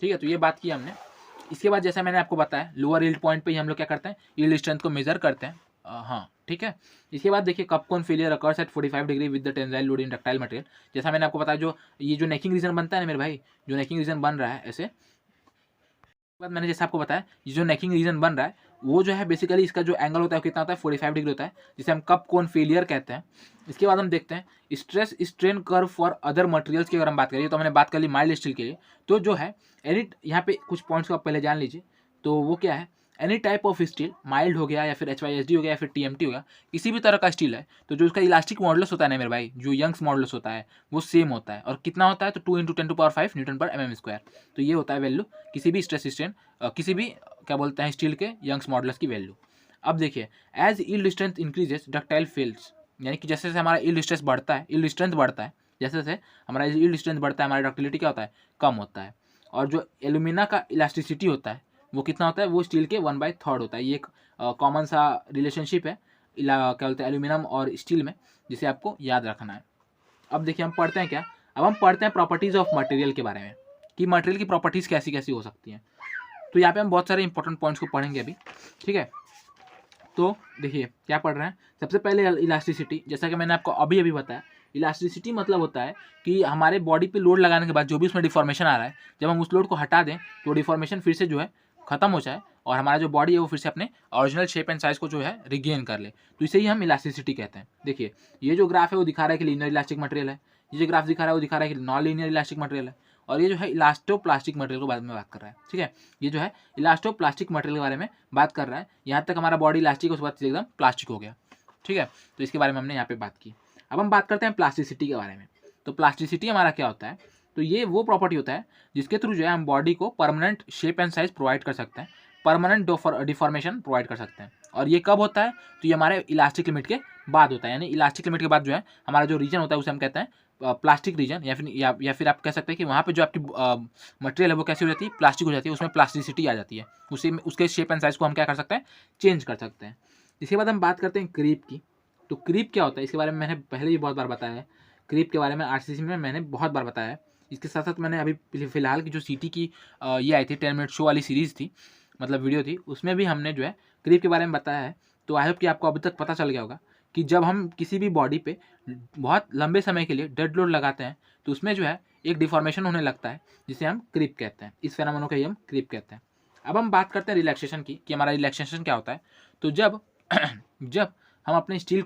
ठीक है, तो ये बात की हमने। इसके बाद जैसा मैंने आपको बताया लोअर यील्ड पॉइंट पे ही हम लोग क्या करते हैं, यील्ड स्ट्रेंथ को मेजर करते हैं। हाँ ठीक है। इसके बाद देखिए cup cone failure occurs at 45 degree with the tensile load in ductile material. जैसा मैंने आपको बताया जो ये जो नेकिंग रीजन बनता है ना मेरे भाई, जो नेकिंग रीजन बन रहा है ऐसे, बाद मैंने जैसे आपको बताया ये जो नेकिंग रीजन बन रहा है वो जो है बेसिकली इसका जो एंगल होता है वो कितना होता है 45 डिग्री होता है, जिसे हम कप कोन फेलियर कहते हैं। इसके बाद हम देखते हैं stress strain curve for other materials की अगर हम बात करें तो हमने बात कर ली माइल्ड स्टील के लिए। तो जो है एनी यहाँ पे कुछ पॉइंट्स को आप पहले जान लीजिए। तो वो क्या है, any type of steel, mild हो गया या फिर HYSD हो गया या फिर TMT हो गया, किसी भी तरह का स्टील है तो जो उसका इलास्टिक मॉडुलस होता है ना मेरे भाई, जो यंग्स मॉडुलस होता है वो सेम होता है। और कितना होता है तो 2 × 10⁵ न्यूटन पर mm²। तो ये होता है वैल्यू किसी भी स्ट्रेस स्ट्रेन किसी भी क्या बोलते हैं स्टील के यंग्स मॉडुलस की वैल्यू। अब देखिए as yield strength increases ductile fails, यानी कि जैसे जैसे हमारा यील्ड स्ट्रेस बढ़ता है, यील्ड स्ट्रेंथ बढ़ता है, जैसे जैसे हमारा यील्ड स्ट्रेंथ बढ़ता है हमारा डक्टिलिटी क्या होता है, कम होता है। और जो एल्यूमिना का इलास्टिसिटी होता है वो कितना होता है, वो स्टील के 1/3 होता है। ये एक कॉमन सा रिलेशनशिप है क्या बोलते हैं एल्यूमिनियम और स्टील में, जिसे आपको याद रखना है। अब देखिए हम पढ़ते हैं क्या, अब हम पढ़ते हैं प्रॉपर्टीज़ ऑफ मटेरियल के बारे में कि मटेरियल की प्रॉपर्टीज़ कैसी कैसी हो सकती हैं। तो यहाँ पे हम बहुत सारे इंपॉर्टेंट पॉइंट्स को पढ़ेंगे अभी, ठीक है। तो देखिए क्या पढ़ रहे हैं, सबसे पहले इलास्टिसिटी। जैसा कि मैंने आपको अभी अभी बताया, इलास्टिसिटी मतलब होता है कि हमारे बॉडी पे लोड लगाने के बाद जो भी उसमें डिफॉर्मेशन आ रहा है, जब हम उस लोड को हटा दें तो डिफॉर्मेशन फिर से जो है खत्म हो जाए और हमारा जो बॉडी है वो फिर से अपने ओरिजिनल शेप एंड साइज को जो है रिगेन कर ले। तो इसे ही हम इलास्टिसिटी कहते हैं। देखिए ये जो ग्राफ है वो दिखा रहा है कि लीनियर इलास्टिक मटेरियल है, ये जो ग्राफ दिखा रहा है वो दिखा रहा है कि नॉन लीनियर इलास्टिक मटेरियल है, और ये जो है इलास्टोप्लास्टिक मटेरियल के बारे में बात कर रहा है, ठीक है। ये जो है इलास्टोप्लास्टिक मटेरियल के बारे में बात कर रहा है। यहाँ तक हमारा बॉडी इलास्टिक उसके बाद एकदम प्लास्टिक हो गया, ठीक है। तो इसके बारे में हमने यहाँ पे बात की। अब हम बात करते हैं प्लास्टिसिटी के बारे में। तो प्लास्टिसिटी हमारा क्या होता है, तो ये वो प्रॉपर्टी होता है जिसके थ्रू जो है हम बॉडी को permanent shape and size provide कर सकते हैं, परमानेंट डिफॉर्मेशन प्रोवाइड कर सकते हैं। और ये कब होता है, तो ये हमारे इलास्टिक लिमिट के बाद होता है। यानी इलास्टिक लिमिट के बाद जो है हमारा जो रीजन होता है उसे हम कहते हैं प्लास्टिक रीजन, या फिर आप कह सकते हैं कि वहाँ पे जो आपकी मटेरियल है वो कैसी हो जाती है, प्लास्टिक हो जाती है, उसमें प्लास्टिसिटी आ जाती है, उसी में उसके शेप एंड साइज को हम क्या कर सकते हैं, चेंज कर सकते हैं। इसके बाद हम बात करते हैं क्रीप की। तो क्रीप क्या होता है इसके बारे में मैंने पहले भी बहुत बार बताया है, क्रीप के बारे में RCC में मैंने बहुत बार बताया है। इसके साथ साथ मैंने अभी फिलहाल की जो CT की ये आई थी 10 मिनट शो वाली सीरीज़ थी, मतलब वीडियो थी, उसमें भी हमने जो है क्रीप के बारे में बताया है। तो आई होप कि आपको अभी तक पता चल गया होगा कि जब हम किसी भी बॉडी पे बहुत लंबे समय के लिए डेड लोड लगाते हैं तो उसमें जो है एक डिफॉर्मेशन होने लगता है जिसे हम क्रीप कहते हैं। इस फेनोमेनन को ही हम क्रीप कहते हैं। अब हम बात करते हैं रिलैक्सेशन की कि हमारा रिलैक्सेशन क्या होता है। तो जब जब हम अपने स्टील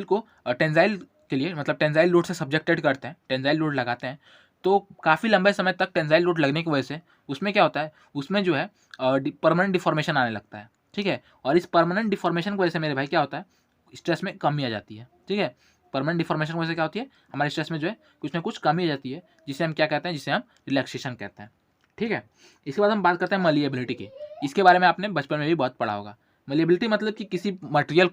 को टेंजाइल के लिए मतलब टेंजाइल लोड से सब्जेक्टेड करते हैं, टेंजाइल लोड लगाते हैं, तो काफ़ी लंबे समय तक टेंजाइल लोड लगने की वजह से उसमें क्या होता है, उसमें जो है परमानेंट डिफॉर्मेशन आने लगता है, ठीक है। और इस परमानेंट डिफॉर्मेशन की वजह से मेरे भाई क्या होता है, स्ट्रेस में कमी आ जाती है, ठीक है। परमानेंट डिफॉर्मेशन की वजह से क्या होती है, हमारे स्ट्रेस में जो है कुछ ना कुछ कमी आ जाती है, जिसे हम क्या कहते हैं, जिसे हम रिलैक्सेशन कहते हैं, ठीक है। इसके बाद हम बात करते हैं मलिएबिलिटी की। इसके बारे में आपने बचपन में भी बहुत पढ़ा होगा। मलिएबिलिटी मतलब कि किसी मटेरियल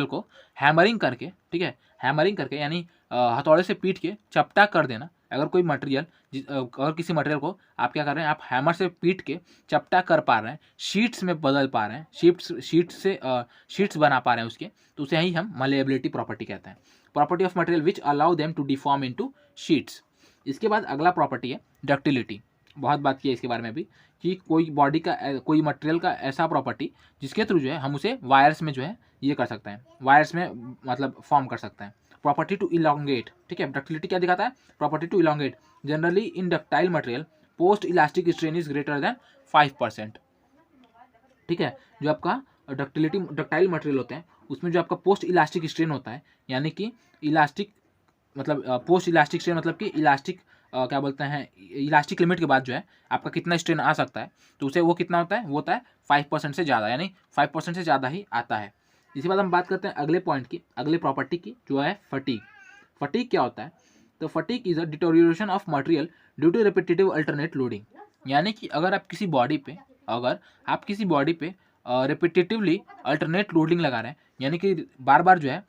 को हैमरिंग करके, ठीक है, हैमरिंग करके यानी हथौड़े से पीट के चपटा कर देना। अगर कोई मटेरियल अगर किसी मटेरियल को आप क्या कर रहे हैं, आप हैमर से पीट के चपटा कर पा रहे हैं, शीट्स में बदल पा रहे हैं, शीट्स बना पा रहे हैं उसके, तो उसे ही हम मलिएबिलिटी प्रॉपर्टी कहते हैं। Property of material which allow them to deform into sheets. इसके बाद अगला प्रॉपर्टी है डक्टिलिटी। बहुत बात की है इसके बारे में भी कि कोई मटेरियल का ऐसा प्रॉपर्टी जिसके थ्रू जो है हम उसे वायर्स में जो है ये कर सकते हैं, वायर्स में मतलब फॉर्म कर सकते हैं। प्रॉपर्टी टू इलोंगेट, ठीक है। डक्टिलिटी क्या दिखाता है, property to elongate. Generally in ductile material post elastic strain is greater than 5%, ठीक है। जो आपका डक्टाइल मटेरियल होते हैं उसमें जो आपका पोस्ट इलास्टिक स्ट्रेन होता है, यानी कि इलास्टिक मतलब पोस्ट इलास्टिक स्ट्रेन मतलब कि इलास्टिक क्या बोलते हैं, इलास्टिक लिमिट के बाद जो है आपका कितना स्ट्रेन आ सकता है, तो उसे वो कितना होता है, वो होता है 5% से ज़्यादा, यानी 5% से ज़्यादा ही आता है। इसके बाद हम बात करते हैं अगले पॉइंट की, अगले प्रॉपर्टी की, जो है फटीग। फटीग क्या होता है, तो fatigue is a deterioration of material due to repetitive alternate loading. यानी कि अगर आप किसी बॉडी पे रिपीटेटिवली अल्टरनेट लोडिंग लगा रहे हैं, यानी कि बार बार जो है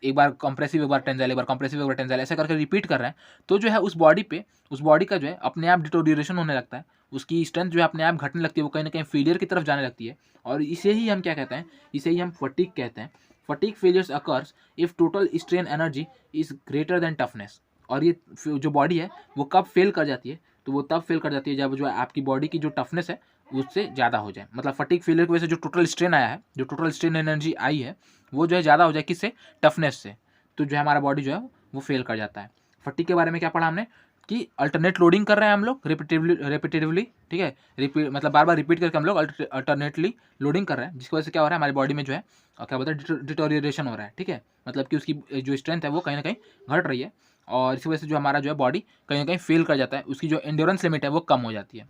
एक बार कंप्रेसिव, एक बार टेंजाइल, एक बार कंप्रेसिव, एक बार टेंजाइल, ऐसा करके रिपीट कर रहे हैं, तो जो है उस बॉडी का जो है अपने आप डिटोरिएशन होने लगता है, उसकी स्ट्रेंथ जो है अपने आप घटने लगती है, वो कहीं ना कहीं फेलियर की तरफ जाने लगती है। और इसे ही हम क्या कहते हैं, इसे ही हम फटीग कहते हैं। Fatigue failures occurs if total strain energy is greater then toughness. और ये जो बॉडी है वो कब फेल कर जाती है, तो वो तब फेल कर जाती है जब जो है आपकी बॉडी की जो टफनेस है उससे ज़्यादा हो जाए, मतलब फटीग फेलियर की वजह से जो टोटल स्ट्रेन आया है, जो टोटल स्ट्रेन एनर्जी आई है वो जो है ज़्यादा हो जाए, किससे, टफनेस से, तो जो है हमारा बॉडी जो है वो फेल कर जाता है। फटीग के बारे में क्या पढ़ा हमने कि अल्टरनेट लोडिंग कर रहे हैं हम लोग रिपीटेटिवली, ठीक है, मतलब बार बार रिपीट करके हम लोग अल्टरनेटली लोडिंग कर रहे हैं, जिसकी वजह से क्या हो रहा है हमारी बॉडी में जो है क्या बोलते हैं डिटोरिएशन हो रहा है, ठीक है, मतलब कि उसकी जो स्ट्रेंथ है वो कहीं ना कहीं घट रही है, और इसी वजह से जो हमारा जो है बॉडी कहीं ना कहीं फेल कर जाता है, उसकी जो एंड्योरेंस लिमिट है वो कम हो जाती है।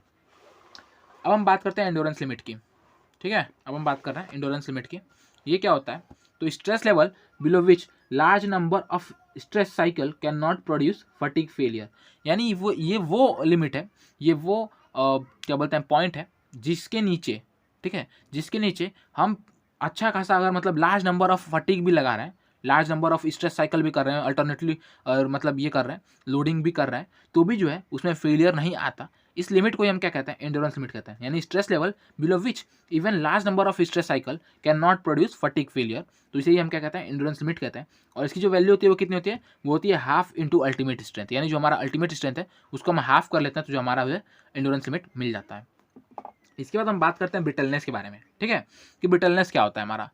अब हम बात करते हैं एंड्योरेंस लिमिट की, ठीक है, अब हम बात कर रहे हैं एंड्योरेंस लिमिट की। ये क्या होता है, तो stress level below which large number of stress cycle can not produce fatigue failure, यानी ये वो लिमिट है, ये वो क्या बोलते हैं पॉइंट है जिसके नीचे, ठीक है, जिसके नीचे हम अच्छा खासा अगर मतलब लार्ज नंबर ऑफ फटीग भी लगा रहे हैं, large number of stress cycle भी कर रहे हैं अल्टरनेटली, और मतलब ये कर रहे हैं लोडिंग भी कर रहे हैं, तो भी जो है उसमें फेलियर नहीं आता। इस लिमिट को हम क्या कहते हैं, एंड्योरेंस लिमिट कहते हैं, यानी stress level below which even large number of stress cycle can not produce fatigue failure, तो इसे ही हम क्या कहते हैं, एंड्योरेंस लिमिट कहते हैं। और इसकी जो वैल्यू होती है वो कितनी होती है, वो होती है हाफ इंटू अल्टीमेट स्ट्रेंथ, यानी जो हमारा अल्टीमेट स्ट्रेंथ है उसको हम हाफ कर लेते हैं, तो जो हमारा है एंड्योरेंस लिमिट मिल जाता है। इसके बाद हम बात करते हैं ब्रिटलनेस के बारे में, ठीक है, कि ब्रिटलनेस क्या होता है हमारा।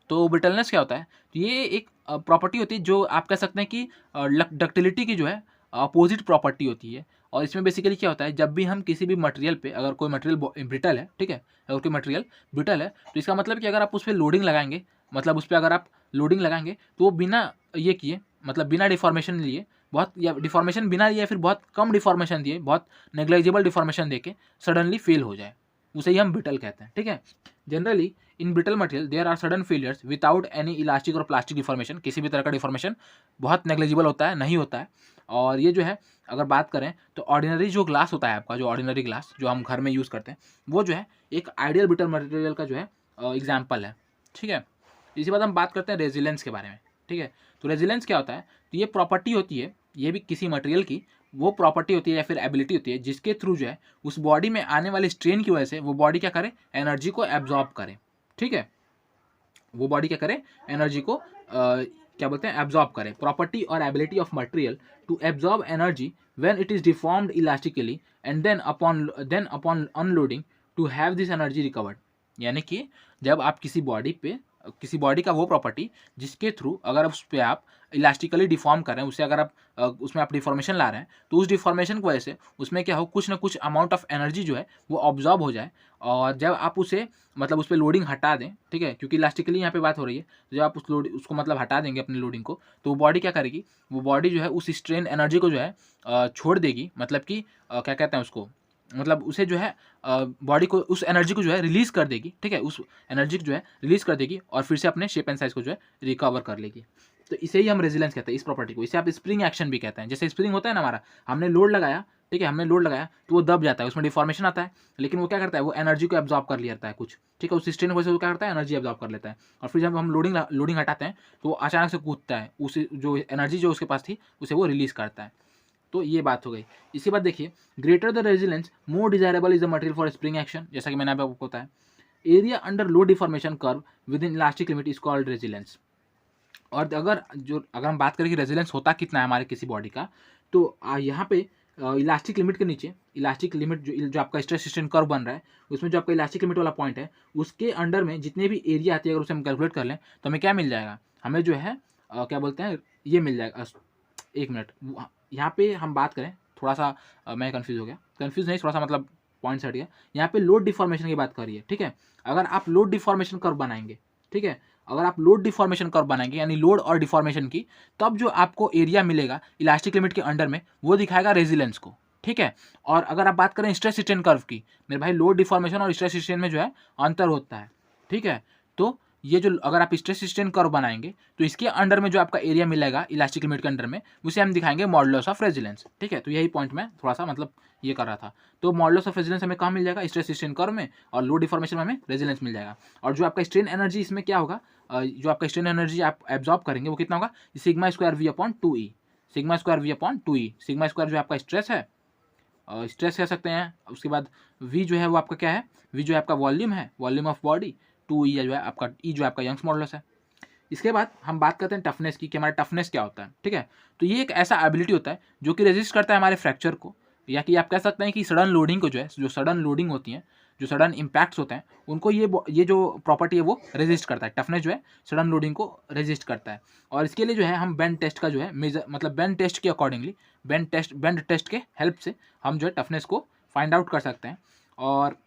तो ब्रिटलनेस क्या होता है, तो ये एक प्रॉपर्टी होती है जो आप कह सकते हैं कि डक्टिलिटी की जो है अपोजिट प्रॉपर्टी होती है। और इसमें बेसिकली क्या होता है, जब भी हम किसी भी मटेरियल पे, अगर कोई मटेरियल ब्रिटल है, ठीक है, अगर कोई मटेरियल ब्रिटल है तो इसका मतलब कि अगर आप उस पर लोडिंग लगाएंगे, मतलब उस पर अगर आप लोडिंग लगाएंगे तो वो बिना ये किए, मतलब बिना डिफॉर्मेशन लिए, बहुत या डिफॉर्मेशन बिना लिए, फिर बहुत कम डिफॉर्मेशन दिए, बहुत नेग्लेजिबल डिफॉर्मेशन देके सडनली फेल हो जाए, उसे ही हम ब्रिटल कहते हैं, ठीक है। Generally in brittle material there are sudden failures without any elastic और प्लास्टिक डिफॉर्मेशन, किसी भी तरह का डिफॉर्मेशन बहुत नेग्लेजिबल होता है, नहीं होता है। और ये जो है अगर बात करें तो ऑर्डिनरी जो ग्लास होता है आपका, जो ऑर्डिनरी ग्लास जो हम घर में यूज़ करते हैं, वो जो है एक आइडियल ब्रिटल मटेरियल का जो है एग्जाम्पल है, ठीक है। इसी बात हम बात करते हैं रेजिलेंस के बारे में, ठीक है। तो रेजिलेंस क्या होता है, तो ये प्रॉपर्टी होती है, ये भी किसी मटेरियल की वो प्रॉपर्टी होती है या फिर एबिलिटी होती है जिसके थ्रू जो है उस बॉडी में आने वाले स्ट्रेन की वजह से वो बॉडी क्या करे, एनर्जी को एब्जॉर्ब करे, ठीक है, वो बॉडी क्या करे, एनर्जी को क्या बोलते हैं, एब्जॉर्ब करे। प्रॉपर्टी और ability of material to absorb energy when it is deformed elastically and then upon unloading to have this energy recovered, यानी कि जब आप किसी बॉडी पे, किसी बॉडी का वो प्रॉपर्टी जिसके थ्रू अगर उस पर आप इलास्टिकली डिफॉर्म कर रहे हैं, उसे अगर आप उसमें आप डिफॉर्मेशन ला रहे हैं, तो उस डिफॉर्मेशन की वजह से उसमें क्या हो, कुछ ना कुछ अमाउंट ऑफ एनर्जी जो है वो ऑब्जॉर्ब हो जाए, और जब आप उसे मतलब उस पर लोडिंग हटा दें, ठीक है, क्योंकि इलास्टिकली यहाँ पे बात हो रही है, तो जब आप उसको मतलब हटा देंगे अपनी लोडिंग को, तो वो बॉडी क्या करेगी, वो बॉडी जो है उस स्ट्रेन एनर्जी को जो है छोड़ देगी, मतलब कि क्या कहते हैं उसको, मतलब उसे जो है बॉडी को उस एनर्जी को जो है रिलीज़ कर देगी, ठीक है, उस एनर्जी को जो है रिलीज़ कर देगी और फिर से अपने शेप एंड साइज को जो है रिकवर कर लेगी। तो इसे ही हम रेजिलेंस कहते हैं, इस प्रॉपर्टी को। इसे आप स्प्रिंग एक्शन भी कहते हैं। जैसे स्प्रिंग होता है ना हमारा, हमने लोड लगाया, ठीक है, हमने लोड लगाया तो वो दब जाता है, उसमें डिफॉर्मेशन आता है, लेकिन वो क्या करता है, वो एनर्जी को एब्जॉर्ब कर लिया है कुछ, ठीक है, उस स्ट्रेन की वजह से वो क्या करता है, एनर्जी एब्जॉर्ब कर लेता है, और फिर जब हम लोडिंग हटाते हैं तो वो अचानक से कूदता है, उस जो एनर्जी जो उसके पास थी उसे वो रिलीज़ करता है। तो ये बात हो गई। इसके बाद देखिए, greater the resilience more desirable is the material for spring action, जैसा कि मैंने आपको बताया। Area under low deformation curve with in elastic limit is called resilience. और अगर हम बात करें कि रेजिलेंस होता कितना है हमारे किसी बॉडी का, तो यहाँ पे इलास्टिक लिमिट के नीचे, इलास्टिक लिमिट जो आपका स्ट्रेस स्ट्रेन कर्व बन रहा है, उसमें जो आपका इलास्टिक लिमिट वाला पॉइंट है, उसके अंडर में जितने भी एरिया आती है, अगर उसे हम कैलकुलेट कर लें तो हमें क्या मिल जाएगा, हमें जो है क्या बोलते हैं, ये मिल जाएगा। एक मिनट, यहाँ पे हम बात करें, थोड़ा सा मैं कंफ्यूज हो गया, कंफ्यूज नहीं, थोड़ा सा मतलब पॉइंट हट गया। यहाँ पे लोड डिफॉर्मेशन की बात करिए, ठीक है, अगर आप लोड डिफॉर्मेशन कर्व बनाएंगे, ठीक है, अगर आप लोड डिफॉर्मेशन कर्व बनाएंगे यानी लोड और डिफॉर्मेशन की, तब जो आपको एरिया मिलेगा इलास्टिक लिमिट के अंडर में, वो दिखाएगा रेजिलेंस को, ठीक है। और अगर आप बात करें स्ट्रेस स्ट्रेन कर्व की, मेरे भाई लोड डिफॉर्मेशन और स्ट्रेस स्ट्रेन में जो है अंतर होता है, ठीक है। तो ये जो अगर आप स्ट्रेस स्ट्रेन कर्व बनाएंगे तो इसके अंडर में जो आपका एरिया मिलेगा इलास्टिक लिमिट के अंडर में, उसे हम दिखाएंगे मॉडुलस ऑफ रेजिलेंस, ठीक है। तो यही पॉइंट मैं थोड़ा सा मतलब ये कर रहा था। तो मॉडुलस ऑफ रेजिलेंस हमें कहाँ मिल जाएगा, स्ट्रेस स्ट्रेन कर्व में, और लो डिफॉर्मेशन में हमें रेजिलेंस मिल जाएगा। और जो आपका स्ट्रेन एनर्जी इसमें क्या होगा, जो आपका स्ट्रेन एनर्जी आप एब्जॉर्ब करेंगे वो कितना होगा, sigma square v upon 2e, sigma square v upon 2e। Sigma square जो आपका स्ट्रेस है, स्ट्रेस कह सकते हैं, उसके बाद वी जो है वो आपका क्या है, वी जो है आपका वॉल्यूम है, वॉल्यूम ऑफ बॉडी, 2e जो है आपका, ई जो आपका यंग्स मॉडुलस है। इसके बाद हम बात करते हैं टफनेस की, कि हमारा टफनेस क्या होता है, ठीक है। तो ये एक ऐसा एबिलिटी होता है जो कि रेजिस्ट करता है हमारे फ्रैक्चर को, या कि आप कह सकते हैं कि सडन लोडिंग को जो है, जो सडन लोडिंग होती है, जो सडन इम्पैक्ट्स होते हैं, उनको ये जो प्रॉपर्टी है वो रेजिस्ट करता है। टफनेस जो है सडन लोडिंग को रेजिस्ट करता है। और इसके लिए जो है हम बेंड टेस्ट का जो है मेजर, मतलब बेंड टेस्ट के अकॉर्डिंगली, बेंड टेस्ट के हेल्प से हम जो है टफनेस को फाइंड आउट कर सकते हैं। और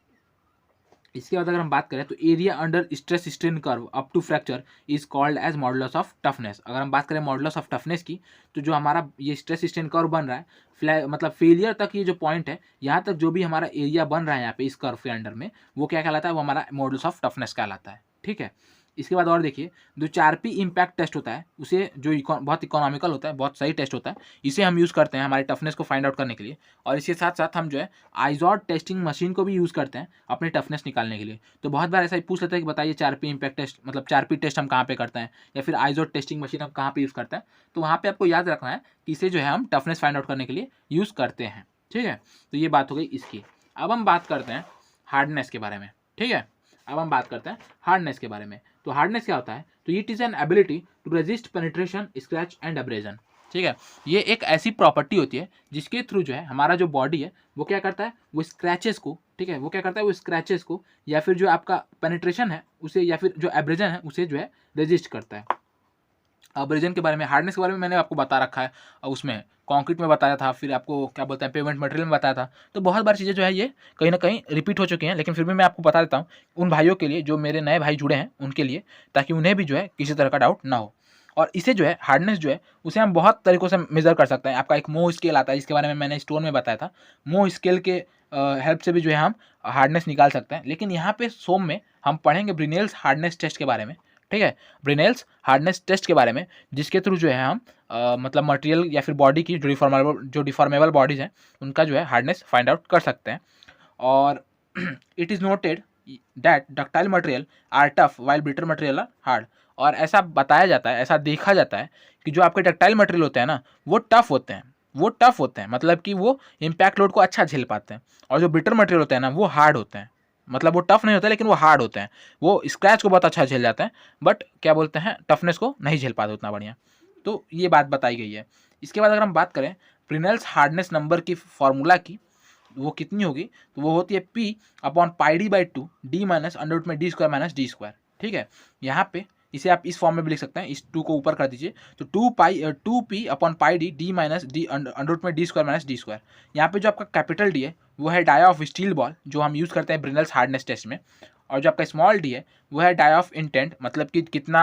इसके बाद अगर हम बात करें तो area under stress strain curve up to fracture is called as modulus of toughness. अगर हम बात करें मॉडुलस ऑफ टफनेस की, तो जो हमारा ये स्ट्रेस स्ट्रेन कर्व बन रहा है, मतलब फेलियर तक ये जो पॉइंट है, यहाँ तक जो भी हमारा एरिया बन रहा है यहाँ पे इस कर्व के अंडर में, वो क्या कहलाता है, वो हमारा मॉडुलस ऑफ टफनेस कहलाता है। ठीक है। इसके बाद और देखिए, जो 4P इम्पैक्ट टेस्ट होता है, उसे जो बहुत इकोनॉमिकल होता है, बहुत सही टेस्ट होता है, इसे हम यूज़ करते हैं हमारे टफनेस को फाइंड आउट करने के लिए। और इसके साथ साथ हम जो है आइजॉड टेस्टिंग मशीन को भी यूज़ करते हैं अपनी टफनेस निकालने के लिए। तो बहुत बार ऐसा ही पूछ लेते हैं कि बताइए 4P इम्पैक्ट टेस्ट, मतलब 4P टेस्ट हम कहाँ पे करते हैं, या फिर आइजॉड टेस्टिंग मशीन हम कहाँ पे यूज़ करते हैं। तो वहाँ पे आपको याद रखना है कि इसे जो है हम टफनेस फाइंड आउट करने के लिए यूज़ करते हैं। ठीक है। तो ये बात हो गई इसकी। अब हम बात करते हैं हार्डनेस के बारे में। ठीक है। अब हम बात करते हैं हार्डनेस के बारे में। तो हार्डनेस क्या होता है, तो it is an ability to resist penetration, scratch and abrasion. ठीक है। ये एक ऐसी प्रॉपर्टी होती है जिसके थ्रू जो है हमारा जो बॉडी है वो क्या करता है, वो स्क्रैचेस को, ठीक है, वो क्या करता है, वो स्क्रैचेस को या फिर जो आपका पेनिट्रेशन है उसे, या फिर जो एब्रेजन है उसे जो है रेजिस्ट करता है। एब्रेजन के बारे में, हार्डनेस के बारे में मैंने आपको बता रखा है, और उसमें कंक्रीट में बताया था, फिर आपको क्या बोलते हैं पेमेंट मटेरियल में बताया था। तो बहुत बार चीज़ें जो है ये कहीं ना कहीं रिपीट हो चुकी हैं, लेकिन फिर भी मैं आपको बता देता हूँ उन भाइयों के लिए जो मेरे नए भाई जुड़े हैं उनके लिए, ताकि उन्हें भी जो है किसी तरह का डाउट ना हो। और इसे जो है हार्डनेस जो है उसे हम बहुत तरीक़ों से मेज़र कर सकते हैं। आपका एक मोह स्केल आता है, जिसके बारे में मैंने स्टोर में बताया था। मोह स्केल के हेल्प से भी जो है हम हार्डनेस निकाल सकते हैं। लेकिन यहाँ पे सोम में हम पढ़ेंगे ब्रिनेल्स हार्डनेस टेस्ट के बारे में। ठीक है। ब्रिनेल्स हार्डनेस टेस्ट के बारे में, जिसके थ्रू जो है हम मतलब मटेरियल या फिर बॉडी की जो डिफॉर्मेबल बॉडीज़ हैं उनका जो है हार्डनेस फाइंड आउट कर सकते हैं। और it is noted that ductile material are tough while brittle material are hard. और ऐसा बताया जाता है, ऐसा देखा जाता है कि जो आपके डक्टाइल मटेरियल होते हैं ना, वो टफ होते हैं, मतलब कि वो इम्पैक्ट लोड को अच्छा झेल पाते हैं। और जो ब्रिटल मटेरियल होते हैं ना, वो हार्ड होते हैं, मतलब वो टफ नहीं होते लेकिन वो हार्ड होते हैं। वो स्क्रैच को बहुत अच्छा झेल जाते हैं, बट क्या बोलते हैं, टफनेस को नहीं झेल पाते उतना बढ़िया। तो ये बात बताई गई है। इसके बाद अगर हम बात करें ब्रिनेल्स हार्डनेस नंबर की फॉर्मूला की, वो कितनी होगी, तो वो होती है P/πd/2 d minus under root में d² - d²। ठीक है। यहाँ पे इसे आप इस फॉर्म में भी लिख सकते हैं, इस 2 को ऊपर कर दीजिए, तो 2P/πd d minus d under root में d² - d²। यहाँ पे जो आपका कैपिटल डी है वो है डाया ऑफ स्टील बॉल, जो हम यूज़ करते हैं ब्रिनेल्स हार्डनेस टेस्ट में। और जो आपका स्मॉल डी है वो है डाया ऑफ इंटेंट, मतलब कि कितना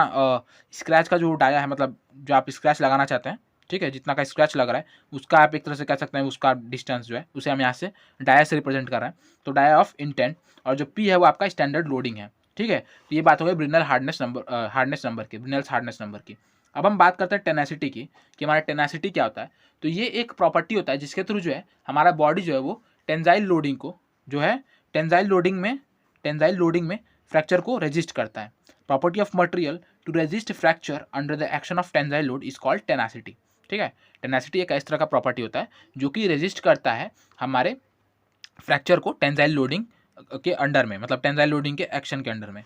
स्क्रैच का जो डाया है, मतलब जो आप स्क्रैच लगाना चाहते हैं, ठीक है, जितना का स्क्रैच लग रहा है उसका आप एक तरह से कह सकते हैं उसका डिस्टेंस जो है उसे हम यहाँ से डाया से रिप्रेजेंट कर रहे हैं। तो डाया ऑफ इंटेंट, और जो पी है वो आपका स्टैंडर्ड लोडिंग है। ठीक है। तो ये बात हो गई ब्रिनेल हार्डनेस नंबर की, ब्रिनेल्स हार्डनेस नंबर की। अब हम बात करते हैं टेनासिटी की, कि हमारा टेनासिटी क्या होता है। तो ये एक प्रॉपर्टी होता है जिसके थ्रू जो है हमारा बॉडी जो है वो टेंजाइल लोडिंग को जो है टेंजाइल लोडिंग में फ्रैक्चर को रेजिस्ट करता है। Property of material to resist fracture under the action of tensile load is called tenacity. ठीक है। टेनासिटी एक इस तरह का प्रॉपर्टी होता है जो कि रेजिस्ट करता है हमारे फ्रैक्चर को टेंजाइल लोडिंग के अंडर में, मतलब टेंजाइल लोडिंग के एक्शन के अंडर में।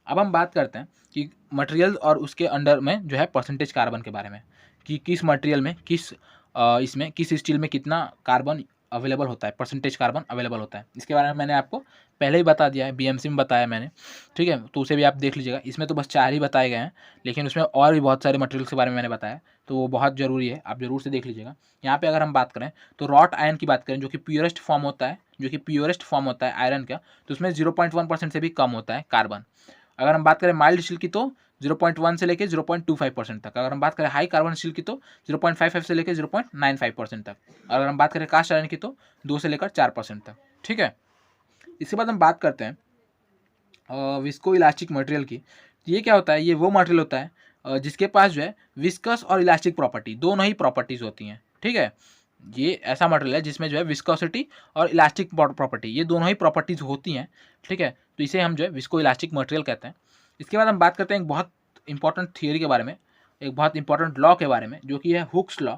अब हम बात करते हैं कि मटेरियल और उसके अंडर में जो है परसेंटेज कार्बन के बारे में, कि किस मटेरियल में, किस स्टील में कितना कार्बन अवेलेबल होता है, परसेंटेज कार्बन अवेलेबल होता है। इसके बारे में मैंने आपको पहले ही बता दिया है, बीएमसी में बताया मैंने। ठीक है। तो उसे भी आप देख लीजिएगा। इसमें तो बस 4 ही बताए गए हैं, लेकिन उसमें और भी बहुत सारे मटेरियल्स के बारे में मैंने बताया, तो वो बहुत ज़रूरी है, आप ज़रूर से देख लीजिएगा। यहाँ पे अगर हम बात करें तो रॉट आयरन की बात करें, जो कि प्योरेस्ट फॉर्म होता है आयरन का, तो उसमें 0.1% से भी कम होता है कार्बन। अगर हम बात करें माइल्ड स्टील की तो 0.1 से लेकर 0.25% तक। अगर हम बात करें हाई कार्बन स्टील की तो 0.55 से लेकर 0.95% तक। अगर हम बात करें कास्ट आयरन की तो 2 से लेकर 4% तक। ठीक है। इसके बाद हम बात करते हैं विस्को इलास्टिक मटेरियल की। ये क्या होता है, ये वो मटेरियल होता है जिसके पास जो है विस्कस और इलास्टिक प्रॉपर्टी, दोनों ही प्रॉपर्टीज़ होती हैं। ठीक है। ये ऐसा मटेरियल है जिसमें जो है विस्कोसिटी और इलास्टिक प्रॉपर्टी, ये दोनों ही प्रॉपर्टीज़ होती हैं। ठीक है। तो इसे हम जो है विस्को इलास्टिक मटेरियल कहते हैं। इसके बाद हम बात करते हैं एक बहुत इंपॉर्टेंट थियोरी के बारे में, एक बहुत इंपॉर्टेंट लॉ के बारे में, जो कि है हुक्स लॉ।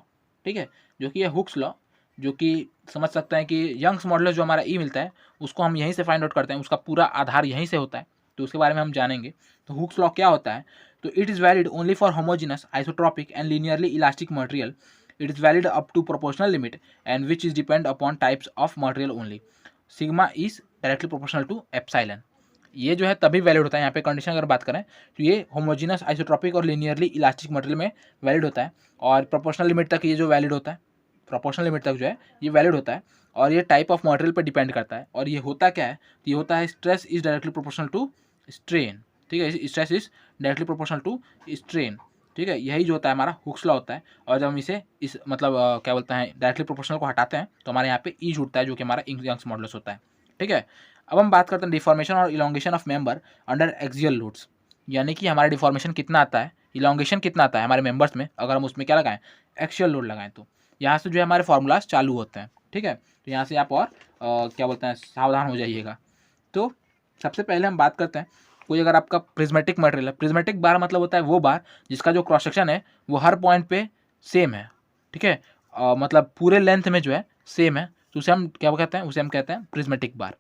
ठीक है। जो कि है हुक्स लॉ, जो कि समझ सकते हैं कि यंग्स मॉडुलस जो हमारा ई मिलता है उसको हम यहीं से फाइंड आउट करते हैं, उसका पूरा आधार यहीं से होता है। तो उसके बारे में हम जानेंगे। तो हुक्स लॉ क्या होता है, तो it is valid only for homogeneous isotropic and linearly elastic material it is valid up to proportional limit and which is depend upon types of material only. Sigma is directly proportional to epsilon. ये जो है तभी valid होता है, यहाँ पे condition अगर बात करें तो ये होमोजीनस आइसोट्रॉपिक और लिनियरली इलास्टिक मटेरियल में वैलिड होता है, और प्रोपोर्शनल लिमिट तक ये जो वैलिड होता है, प्रोपोर्शनल लिमिट तक जो है ये वैलिड होता है, और ये टाइप ऑफ मटेरियल पर डिपेंड करता है। और ये होता क्या है, तो ये होता है stress is directly proportional to strain, ठीक है, stress is directly proportional to strain, ठीक है, यही जो होता है हमारा हुक्स लॉ होता है। और जब हम इसे इस मतलब क्या बोलते हैं डायरेक्टली प्रोपोर्शनल को हटाते हैं तो हमारे यहाँ पे ई छूटता है जो कि हमारा यंग्स मॉडुलस होता है, ठीक है। अब हम बात करते हैं डिफॉर्मेशन और elongation of member under axial loads, यानी कि हमारा डिफॉर्मेशन कितना आता है, इलोंगेशन कितना आता है हमारे मेंबर्स में अगर हम उसमें क्या लगाएं, एक्सियल लोड लगाएं। तो यहाँ से जो है हमारे फार्मूलाज चालू होते हैं, ठीक है। तो यहाँ से आप और क्या बोलते हैं सावधान हो जाइएगा। तो सबसे पहले हम बात करते हैं, कोई अगर आपका प्रिज्मेटिक मटेरियल है, प्रिज्मेटिक बार मतलब होता है वो बार जिसका जो क्रॉस सेक्शन है वो हर पॉइंट पे सेम है, ठीक है, मतलब पूरे लेंथ में जो है सेम है, तो उसे हम क्या कहते हैं, उसे हम कहते हैं प्रिज्मेटिक बार।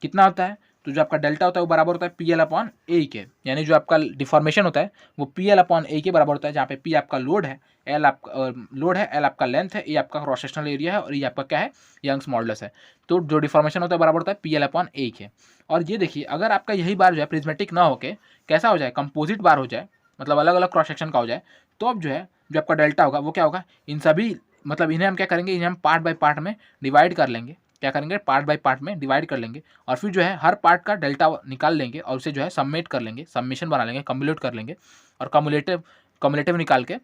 कितना होता है, तो जो आपका डेल्टा होता है वो बराबर होता है पी एल अपॉन ए के, यानी जो आपका डिफॉर्मेशन होता है वो पी एल अपॉन ए के बराबर होता है, जहाँ पे पी आपका लोड है, एल आपका लोड है, एल आपका लेंथ है, ए आपका क्रॉस सेक्शनल एरिया है, और ये आपका क्या है, यंग्स मॉडुलस है। तो जो डिफॉर्मेशन होता है बराबर होता है पी एल अपॉन ए के। और ये देखिए अगर आपका यही बार जो है प्रिज्मेटिक ना होके कैसा हो जाए, कंपोजिट बार हो जाए, मतलब अलग अलग क्रॉस सेक्शन का हो जाए, तो अब जो है जो आपका डेल्टा होगा वो क्या होगा, इन सभी मतलब इन्हें हम क्या करेंगे, इन्हें हम पार्ट बाय पार्ट में डिवाइड कर लेंगे, क्या करेंगे पार्ट बाय पार्ट में डिवाइड कर लेंगे, और फिर जो है हर पार्ट का डेल्टा निकाल लेंगे और उसे जो है सबमेट कर लेंगे, सबमिशन बना लेंगे, कम्युलेट कर लेंगे, और कम्युलेटिव निकाल के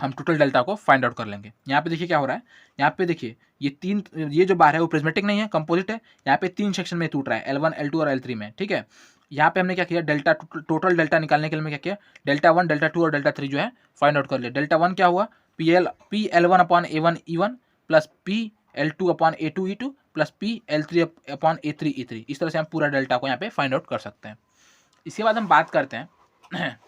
हम टोटल डेल्टा को फाइंड आउट कर लेंगे। यहाँ पे देखिए क्या हो रहा है, यहाँ पे देखिए ये जो बार है वो प्रिज्मेटिक नहीं है, कंपोजिट है, यहाँ पे 3 सेक्शन में टूट रहा है, L1 L2 और L3 में, ठीक है। यहाँ पे हमने क्या किया, डेल्टा टोटल डेल्टा निकालने के लिए क्या किया, डेल्टा 1 डेल्टा 2 और डेल्टा 3 जो है फाइंड आउट कर लिया। डेल्टा 1 क्या हुआ, P L1 upon A1 E1 plus P L2 upon A2 E2 plus P L3 upon A3 E3। इस तरह से हम पूरा डेल्टा को यहाँ पे फाइंड आउट कर सकते हैं। इसके बाद हम बात करते हैं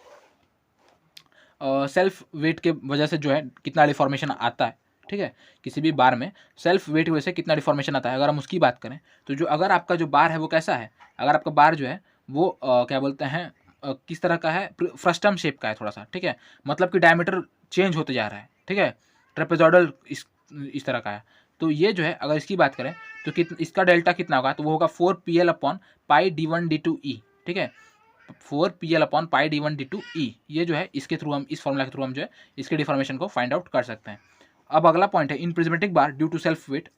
सेल्फ वेट के वजह से जो है कितना डिफॉर्मेशन आता है, ठीक है, किसी भी बार में सेल्फ वेट की वजह से कितना डिफॉर्मेशन आता है। अगर हम उसकी बात करें तो जो अगर आपका जो बार है वो कैसा है, अगर आपका बार जो है वो क्या बोलते हैं किस तरह का है, फ्रस्टम शेप का है थोड़ा सा, ठीक है, मतलब कि डायमीटर चेंज होते जा रहा है, ठीक है, ट्रेपेजॉइडल इस तरह का है। तो ये जो है अगर इसकी बात करें तो इसका डेल्टा कितना होगा, तो वो होगा 4 PL upon pi D1 D2 E, ठीक है, 4 PL upon pi D1 D2 E। ये जो है इसके थ्रू हम इस फॉर्मूला के थ्रू हम जो है इसके डिफॉर्मेशन को फाइंड आउट कर सकते हैं। अब अगला पॉइंट है in prismatic bar due to self weight.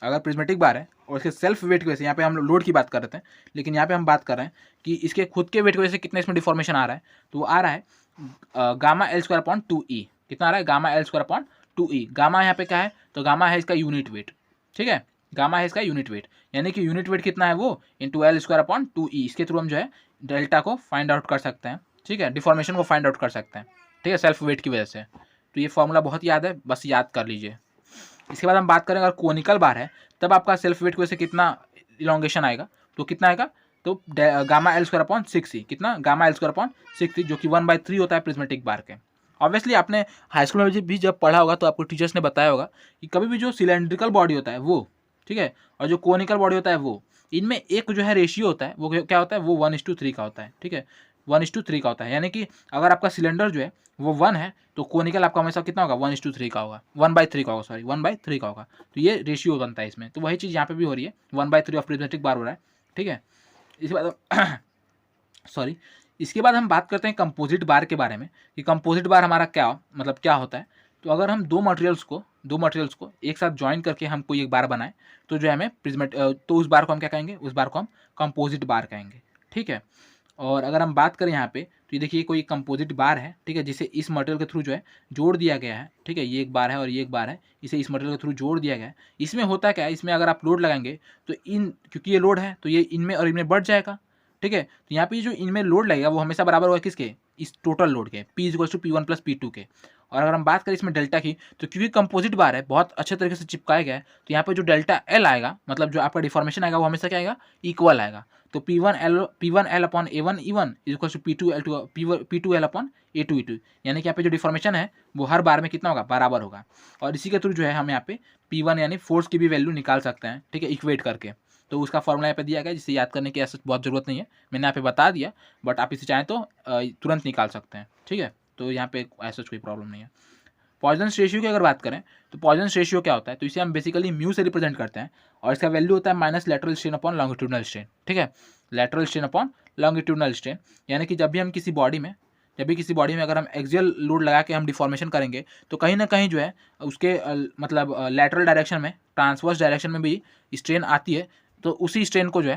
अगर प्रिज्मेटिक बार है और इसके सेल्फ वेट की वजह से, यहाँ पे हम लोड की बात कर रहे थे लेकिन यहाँ पे हम बात कर रहे हैं कि इसके खुद के वेट की वजह से कितना इसमें डिफॉर्मेशन आ रहा है, तो वो आ रहा है gamma L square upon 2E। कितना आ रहा है, gamma L square upon 2E। Gamma यहाँ पे क्या है, तो गामा है इसका यूनिट वेट, ठीक है, गामा है इसका यूनिट वेट, यानी कि यूनिट वेट कितना है वो into L square upon 2E। इसके थ्रू हम जो है डेल्टा को फाइंड आउट कर सकते हैं, ठीक है, डिफॉर्मेशन को फाइंड आउट कर सकते हैं, ठीक है, सेल्फ वेट की वजह से। तो ये फॉर्मूला बहुत याद है, बस याद कर लीजिए। इसके बाद हम बात करें अगर कोनिकल बार है तब आपका सेल्फ वेट की वजह से कितना इलोंगेशन आएगा, तो कितना आएगा, तो gamma L square upon 6E, कितना gamma L square upon 6E, जो कि 1/3 होता है प्रिज्मेटिक बार के। ऑब्वियसली आपने हाई स्कूल में भी जब पढ़ा होगा तो आपको टीचर्स ने बताया होगा कि कभी भी जो सिलेंड्रिकल बॉडी होता है वो, ठीक है, और जो कोनिकल बॉडी होता है वो, इनमें एक जो है रेशियो होता है वो क्या होता है, वो 1:3 का होता है, ठीक है, 1:3 का होता है। यानी कि अगर आपका सिलेंडर जो है वो 1 है तो कोनिकल आपका हमेशा कितना होगा, 1:3 का होगा, 1/3 का होगा, सॉरी 1/3 का होगा। तो ये रेशियो बनता है इसमें, तो वही चीज़ यहाँ पे भी हो रही है, 1/3 ऑफ प्रिज्मेटिक बार हो रहा है, ठीक है। इसके बाद सॉरी इसके बाद हम बात करते हैं कंपोजिट बार के बारे में कि कंपोजिट बार हमारा क्या मतलब क्या होता है। तो अगर हम दो मटेरियल्स को एक साथ ज्वाइन करके हम कोई एक बार बनाएं तो जो है हमें तो उस बार को हम क्या कहेंगे, उस बार को हम कंपोजिट बार कहेंगे, ठीक है। और अगर हम बात करें यहाँ पे तो ये देखिए कोई कंपोजिट बार है, ठीक है, जिसे इस मटेरियल के थ्रू जो है जोड़ दिया गया है, ठीक है, ये एक बार है और ये एक बार है, इसे इस मटेरियल के थ्रू जोड़ दिया गया है। इसमें होता क्या है, इसमें अगर आप लोड लगाएंगे तो क्योंकि ये लोड है तो ये इनमें और इनमें बढ़ जाएगा, ठीक है। तो यहाँ पे जो इनमें लोड लगेगा वो हमेशा बराबर होगा किसके, इस टोटल लोड के, P = P1 + P2 के। और अगर हम बात करें इसमें डेल्टा की तो क्योंकि कंपोजिट बार है बहुत अच्छे तरीके से चिपकाया गया है तो यहाँ पे जो डेल्टा L आएगा, मतलब जो आपका डिफॉर्मेशन आएगा वो हमेशा क्या आएगा, इक्वल आएगा। तो P1L upon A1 E1 = P2L upon A2 E2, यानी कि यहाँ पे जो डिफॉर्मेशन है वो हर बार में कितना होगा, बराबर होगा। और इसी के थ्रू जो है हम यहाँ पे P1 यानी फोर्स की भी वैल्यू निकाल सकते हैं, ठीक है, इक्वेट करके। तो उसका फॉर्मूला यहाँ पे दिया गया जिसे याद करने की ऐसा बहुत ज़रूरत नहीं है, मैंने यहाँ पे बता दिया, बट आप इसे चाहें तो तुरंत निकाल सकते हैं, ठीक है। तो यहाँ पे ऐसा कोई प्रॉब्लम नहीं है। पॉइजनस रेशियो की अगर बात करें तो पॉइजनस रेशियो क्या होता है, तो इसे हम बेसिकली म्यू से रिप्रेजेंट करते हैं और इसका वैल्यू होता है minus lateral strain upon longitudinal strain, ठीक है, lateral strain upon longitudinal strain. यानी कि जब भी हम किसी बॉडी में अगर हम एक्सियल लोड लगा के हम डिफॉर्मेशन करेंगे तो कहीं ना कहीं जो है उसके मतलब लैटरल डायरेक्शन में, ट्रांसवर्स डायरेक्शन में भी स्ट्रेन आती है। तो उसी स्ट्रेन को जो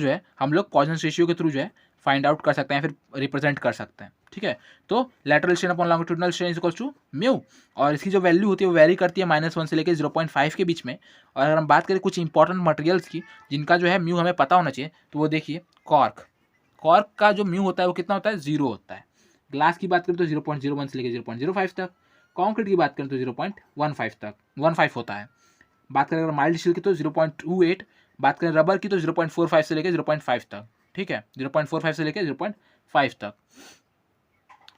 है हम लोग पॉइजनस रेशियो के थ्रू जो है फाइंड आउट कर सकते हैं, फिर रिप्रेजेंट कर सकते हैं, ठीक है। तो lateral strain upon longitudinal strain is equal to mu, और इसकी जो वैल्यू होती है वो वेरी करती है -1 से लेकर 0.5 के बीच में। और अगर हम बात करें कुछ इंपॉर्टेंट मटेरियल्स की जिनका जो है म्यू हमें पता होना चाहिए, तो वो देखिए कॉर्क का जो म्यू होता है वो कितना होता है, 0 होता है। ग्लास की बात करें तो 0.01 से लेकर 0.05 तक, कॉन्क्रीट की बात करें तो 0.15 होता है। बात करें अगर माइल्ड स्टील की तो 0.28, बात करें रबर की तो 0.45 से लेकर 0.5 तक, ठीक है, 0.45 से लेकर 0.5 तक।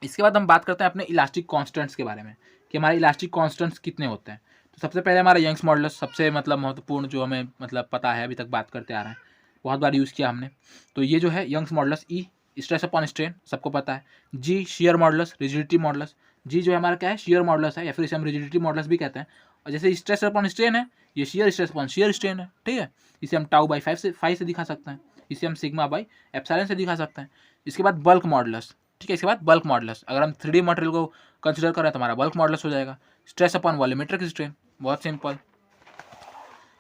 इसके बाद हम बात करते हैं अपने इलास्टिक कांस्टेंट्स के बारे में कि हमारे इलास्टिक कांस्टेंट्स कितने होते हैं। तो सबसे पहले हमारा यंग्स मॉडुलस, सबसे मतलब महत्वपूर्ण जो हमें मतलब पता है, अभी तक बात करते आ रहे हैं, बहुत बार यूज़ किया हमने। तो ये जो है यंग्स मॉडुलस, ई स्ट्रेस अपॉन स्ट्रेन सबको पता है, जी शियर मॉडुलस, रिजिडिटी मॉडुलस, जी जो है हमारा क्या है, शियर मॉडुलस है, या फिर इसे हम रिजिडिटी मॉडुलस भी कहते हैं। और जैसे स्ट्रेस अपॉन स्ट्रेन है, ये shear stress upon shear strain है, ठीक है। इसे हम टाउ बाई 5 से दिखा सकते हैं, इसे हम सिग्मा बाई एप्सिलॉन से दिखा सकते हैं। इसके बाद बल्क मॉडुलस, ठीक है, इसके बाद बल्क मॉडुलस, अगर हम 3D मटेरियल को कंसिडर करें तो हमारा बल्क मॉडुलस हो जाएगा, स्ट्रेस अपॉन वॉल्यूमेट्रिक स्ट्रेन, बहुत सिंपल।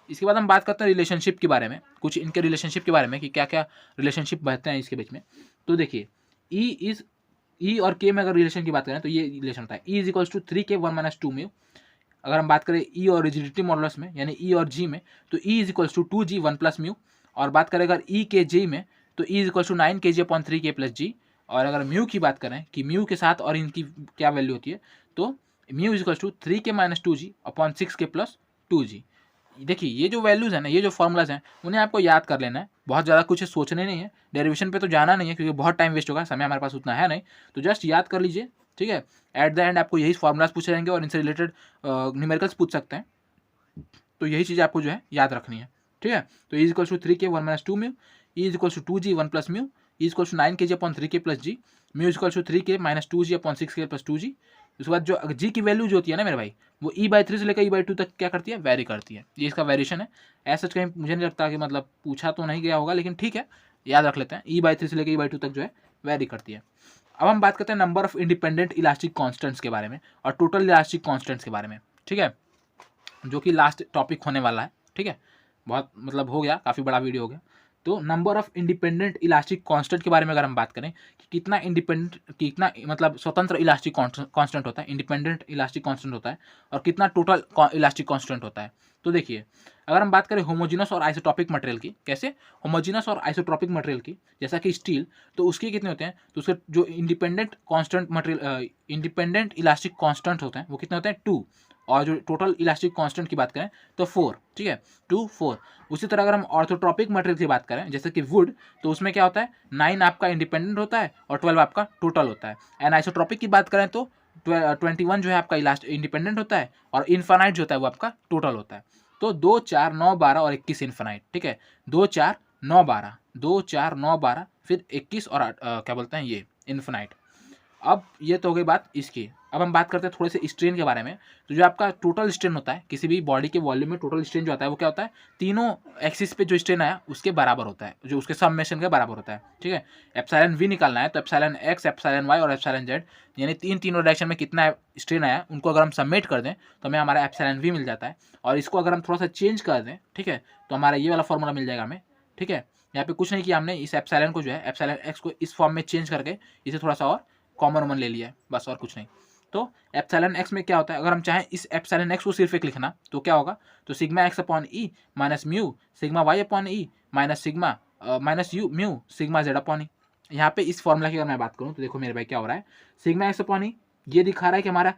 इसके बाद हम बात करते हैं रिलेशनशिप के बारे में, कुछ इनके रिलेशनशिप के बारे में कि क्या क्या रिलेशनशिप बहते हैं इसके बीच में। तो देखिए ई और के में अगर रिलेशन की बात करें तो ये रिलेशन होता है E is equals to 3K 1 - 2 mu. अगर हम बात करें ई और रिजिडिटी मॉडुलस में, यानी ई और जी में, तो E is equals to 2G 1 + mu. और बात करें अगर ई के जी में, तो E is equals to 9Kg upon 3K + G। और अगर म्यू की बात करें कि म्यू के साथ और इनकी क्या वैल्यू होती है, तो mu is equals to 3K - 2G upon 6K + 2G। देखिए ये जो वैल्यूज़ है ना, ये जो फॉर्मूलाज हैं, उन्हें आपको याद कर लेना है, बहुत ज़्यादा कुछ सोचने नहीं है, डेरिवेशन पे तो जाना नहीं है क्योंकि बहुत टाइम वेस्ट होगा, समय हमारे पास उतना है नहीं। तो जस्ट याद कर लीजिए, ठीक है। एट द एंड आपको यही फॉर्मूलाज पूछे जाएंगे और इनसे रिलेटेड न्यूमेरिकल्स पूछ सकते हैं, तो यही चीज़ आपको जो है याद रखनी है, ठीक है। तो E is equals to 3K 1 - 2 mu, E is equals to 2G 1 + mu, E is equals to 9Kg upon 3K + G, mu is equals to 3K - 2G upon 6K + 2G। उसके बाद जो जी की वैल्यू जो होती है ना मेरे भाई, वो E/3 से लेकर E/2 तक क्या करती है, वेरी करती है। ये इसका वेरिएशन है। ऐसा कहीं मुझे नहीं लगता कि मतलब पूछा तो नहीं गया होगा, लेकिन ठीक है, याद रख लेते हैं, E/3 से लेकर E/2 तक जो है वेरी करती है। अब हम बात करते हैं number of independent elastic constants के बारे में और टोटल इलास्टिक कांस्टेंट्स के बारे में, ठीक है, जो कि लास्ट टॉपिक होने वाला है, ठीक है। बहुत मतलब हो गया, काफ़ी बड़ा वीडियो हो गया। तो number of independent elastic constant के बारे में अगर हम बात करें कि कितना मतलब स्वतंत्र इलास्टिक कांस्टेंट होता है, इंडिपेंडेंट इलास्टिक कांस्टेंट होता है, और कितना टोटल इलास्टिक कांस्टेंट होता है। तो देखिए अगर हम बात करें होमोजीनस और आइसोट्रॉपिक मटेरियल की, कैसे होमोजीनस और आइसोट्रॉपिक मटेरियल की, जैसा कि स्टील, तो उसके कितने होते हैं, तो उसके जो independent constant material independent elastic constant होते हैं वो कितने होते हैं, 2। और जो टोटल इलास्टिक कांस्टेंट की बात करें तो 4, ठीक है, 2 4। उसी तरह अगर हम ऑर्थोट्रॉपिक मटेरियल की बात करें जैसे कि वुड, तो उसमें क्या होता है, 9 आपका इंडिपेंडेंट होता है और 12 आपका टोटल होता है। एंड आइसोट्रॉपिक की बात करें तो 21 जो है आपका इंडिपेंडेंट होता है और इन्फानाइट जो होता है वो आपका टोटल होता है। तो 2 4 9 12 और 21 इन्फानाइट, ठीक है, 2 4 9 12, 2 4 9 12, फिर 21 और क्या बोलते हैं ये इन्फानाइट। अब ये तो हो गई बात इसकी। अब हम बात करते हैं थोड़े से स्ट्रेन के बारे में। तो जो आपका टोटल स्ट्रेन होता है किसी भी बॉडी के वॉल्यूम में, टोटल स्ट्रेन जो आता है वो क्या होता है, तीनों एक्सिस पे जो स्ट्रेन आया उसके बराबर होता है, जो उसके समेशन के बराबर होता है, ठीक है। एप्सिलॉन वी निकालना है तो एप्सिलॉन एक्स, एप्सिलॉन वाई और एप्सिलॉन जेड, यानी तीनों डायरेक्शन में कितना स्ट्रेन आया उनको अगर हम सबमिट कर दें तो हमें हमारा एप्सिलॉन वी मिल जाता है। और इसको अगर हम थोड़ा सा चेंज कर दें, ठीक है, तो हमारा ये वाला फॉर्मूला मिल जाएगा हमें, ठीक है। यहाँ पे कुछ नहीं किया हमने, इस एप्सिलॉन को जो है एप्सिलॉन एक्स को इस फॉर्म में चेंज करके इसे थोड़ा सा और कॉमन ले लिया है, बस और कुछ नहीं। तो एप्सिलॉन एक्स में क्या होता है, अगर हम चाहें इस एप्सिलॉन एक्स को सिर्फ एक लिखना तो क्या होगा, तो sigma X upon E minus mu sigma Y upon E minus sigma minus U mu sigma Z upon E. यहाँ पे इस फॉर्मूला की अगर मैं बात करूँ तो देखो मेरे भाई क्या हो रहा है, सिग्मा एक्स अपॉन ई ये दिखा रहा है कि हमारा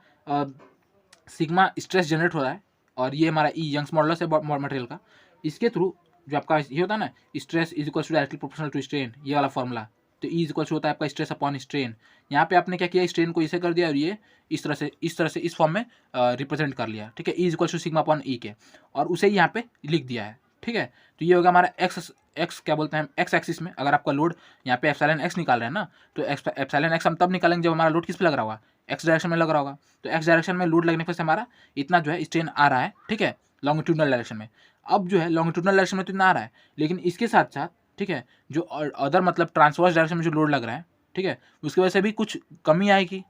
सिग्मा स्ट्रेस जनरेट हो रहा है, और ये हमारा ई यंग्स मॉडुलस है मटेरियल का। इसके थ्रू जो आपका ये होता है ना, stress is equal to directly proportional to strain, ये वाला फॉर्मूला, तो ई इज इक्वल टू होता है आपका स्ट्रेस अपॉन स्ट्रेन। यहाँ पे आपने क्या किया, स्ट्रेन को इसे कर दिया और ये इस तरह से इस फॉर्म में रिप्रेजेंट कर लिया, ठीक है, E is equal to sigma upon E के, और उसे यहाँ पे लिख दिया है, ठीक है। तो ये होगा हमारा एक्स एक्स क्या बोलते हैं एक्स एक्सिस में अगर आपका लोड यहाँ पे एप्सिलॉन एक्स निकाल रहे हैं ना, तो एप्सिलॉन एक्स हम तब निकालेंगे जब हमारा लोड किस पे लग रहा होगा, एक्स डायरेक्शन में लग रहा होगा। तो एक्स डायरेक्शन में लोड लगने पर से हमारा इतना जो है स्ट्रेन आ रहा है, ठीक है, लॉन्गिट्यूडनल डायरेक्शन में। अब जो है लॉन्गिट्यूडनल डायरेक्शन में तो इतना आ रहा है, लेकिन इसके साथ साथ, ठीक है, जो अदर मतलब ट्रांसवर्स डायरेक्शन में जो लोड लग रहा है, ठीक है, उसकी वजह से भी कुछ कमी आएगी।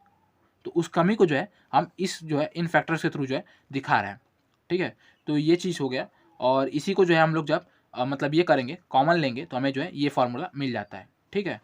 तो उस कमी को जो है हम इस जो है इन फैक्टर्स के थ्रू जो है दिखा रहे हैं, ठीक है। तो ये चीज़ हो गया, और इसी को जो है हम लोग जब मतलब ये करेंगे, कॉमन लेंगे, तो हमें जो है ये फार्मूला मिल जाता है, ठीक है।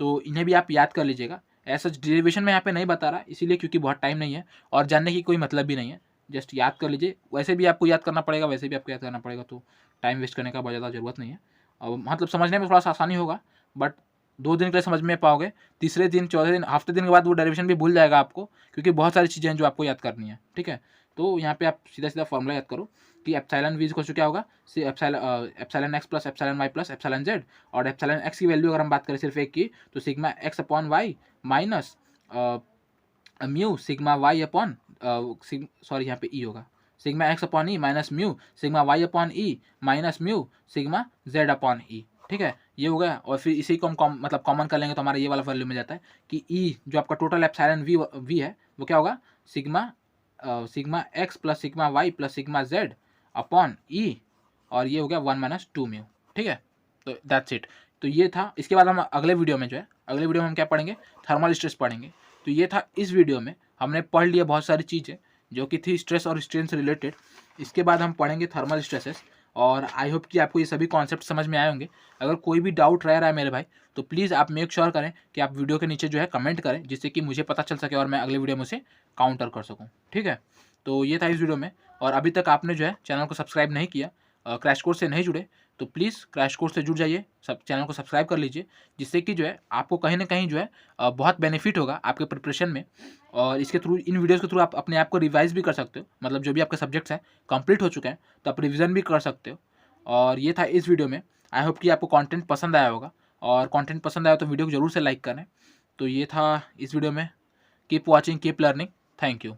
तो इन्हें भी आप याद कर लीजिएगा। ऐसा डेरिवेशन में यहाँ पे नहीं बता रहा इसीलिए क्योंकि बहुत टाइम नहीं है और जानने की कोई मतलब भी नहीं है, जस्ट याद कर लीजिए। वैसे भी आपको याद करना पड़ेगा, वैसे भी आपको याद करना पड़ेगा, तो टाइम वेस्ट करने का बहुत ज़्यादा ज़रूरत नहीं है। और मतलब समझने में थोड़ा सा आसानी होगा, बट 2 दिन के लिए समझ में पाओगे, तीसरे दिन, चौथे दिन, हफ्ते दिन के बाद वो डेरिवेशन भी भूल जाएगा आपको, क्योंकि बहुत सारी चीज़ें हैं जो आपको याद करनी है, ठीक है। तो यहाँ पे आप सीधा सीधा फॉर्मूला याद करो कि एप्सिलॉन वी इक्वल टू क्या होगा, epsilon x plus epsilon Y plus epsilon Z. और एप्सिलॉन एक्स की वैल्यू अगर हम बात करें सिर्फ एक की, तो sigma X upon Y minus mu sigma Y upon sorry यहाँ पे ई होगा, sigma X upon E minus mu sigma Y upon E minus mu sigma Z upon E, ठीक है, ये हो गया। और फिर इसी को हम मतलब कॉमन कर लेंगे तो हमारा ये वाला वैल्यू मिल जाता है कि ई जो आपका टोटल एप्सिलॉन वी है वो क्या होगा, sigma X plus sigma Y plus sigma Z upon E, और ये हो गया 1 माइनस 2 म्यू, ठीक है। तो दैट्स इट। तो ये था। इसके बाद हम अगले वीडियो में जो है, अगले वीडियो में हम क्या पढ़ेंगे, थर्मल स्ट्रेस पढ़ेंगे। तो ये था, इस वीडियो में हमने पढ़ लिया बहुत सारी चीज़ें जो कि थी स्ट्रेस और स्ट्रेन से रिलेटेड। इसके बाद हम पढ़ेंगे थर्मल स्ट्रेसेस, और आई होप कि आपको ये सभी कॉन्सेप्ट समझ में आए होंगे। अगर कोई भी डाउट रह रहा है मेरे भाई, तो प्लीज़ आप मेक श्योर करें कि आप वीडियो के नीचे जो है कमेंट करें, जिससे कि मुझे पता चल सके और मैं अगले वीडियो में उसे काउंटर कर सकूँ, ठीक है। तो ये था इस वीडियो में। और अभी तक आपने जो है चैनल को सब्सक्राइब नहीं किया, क्रैश कोर्स से नहीं जुड़े, तो प्लीज़ क्रैश कोर्स से जुड़ जाइए, सब चैनल को सब्सक्राइब कर लीजिए, जिससे कि जो है आपको कहीं ना कहीं जो है बहुत बेनिफिट होगा आपके प्रिपरेशन में। और इसके थ्रू, इन वीडियोज़ के थ्रू आप अपने आप को रिवाइज भी कर सकते हो, मतलब जो भी आपके सब्जेक्ट्स हैं कंप्लीट हो चुके हैं तो आप रिविज़न भी कर सकते हो। और ये था इस वीडियो में। आई होप कि आपको कंटेंट पसंद आया होगा, और कंटेंट पसंद आया तो वीडियो को जरूर से लाइक करें। तो ये था इस वीडियो में। Keep watching, keep learning, thank you.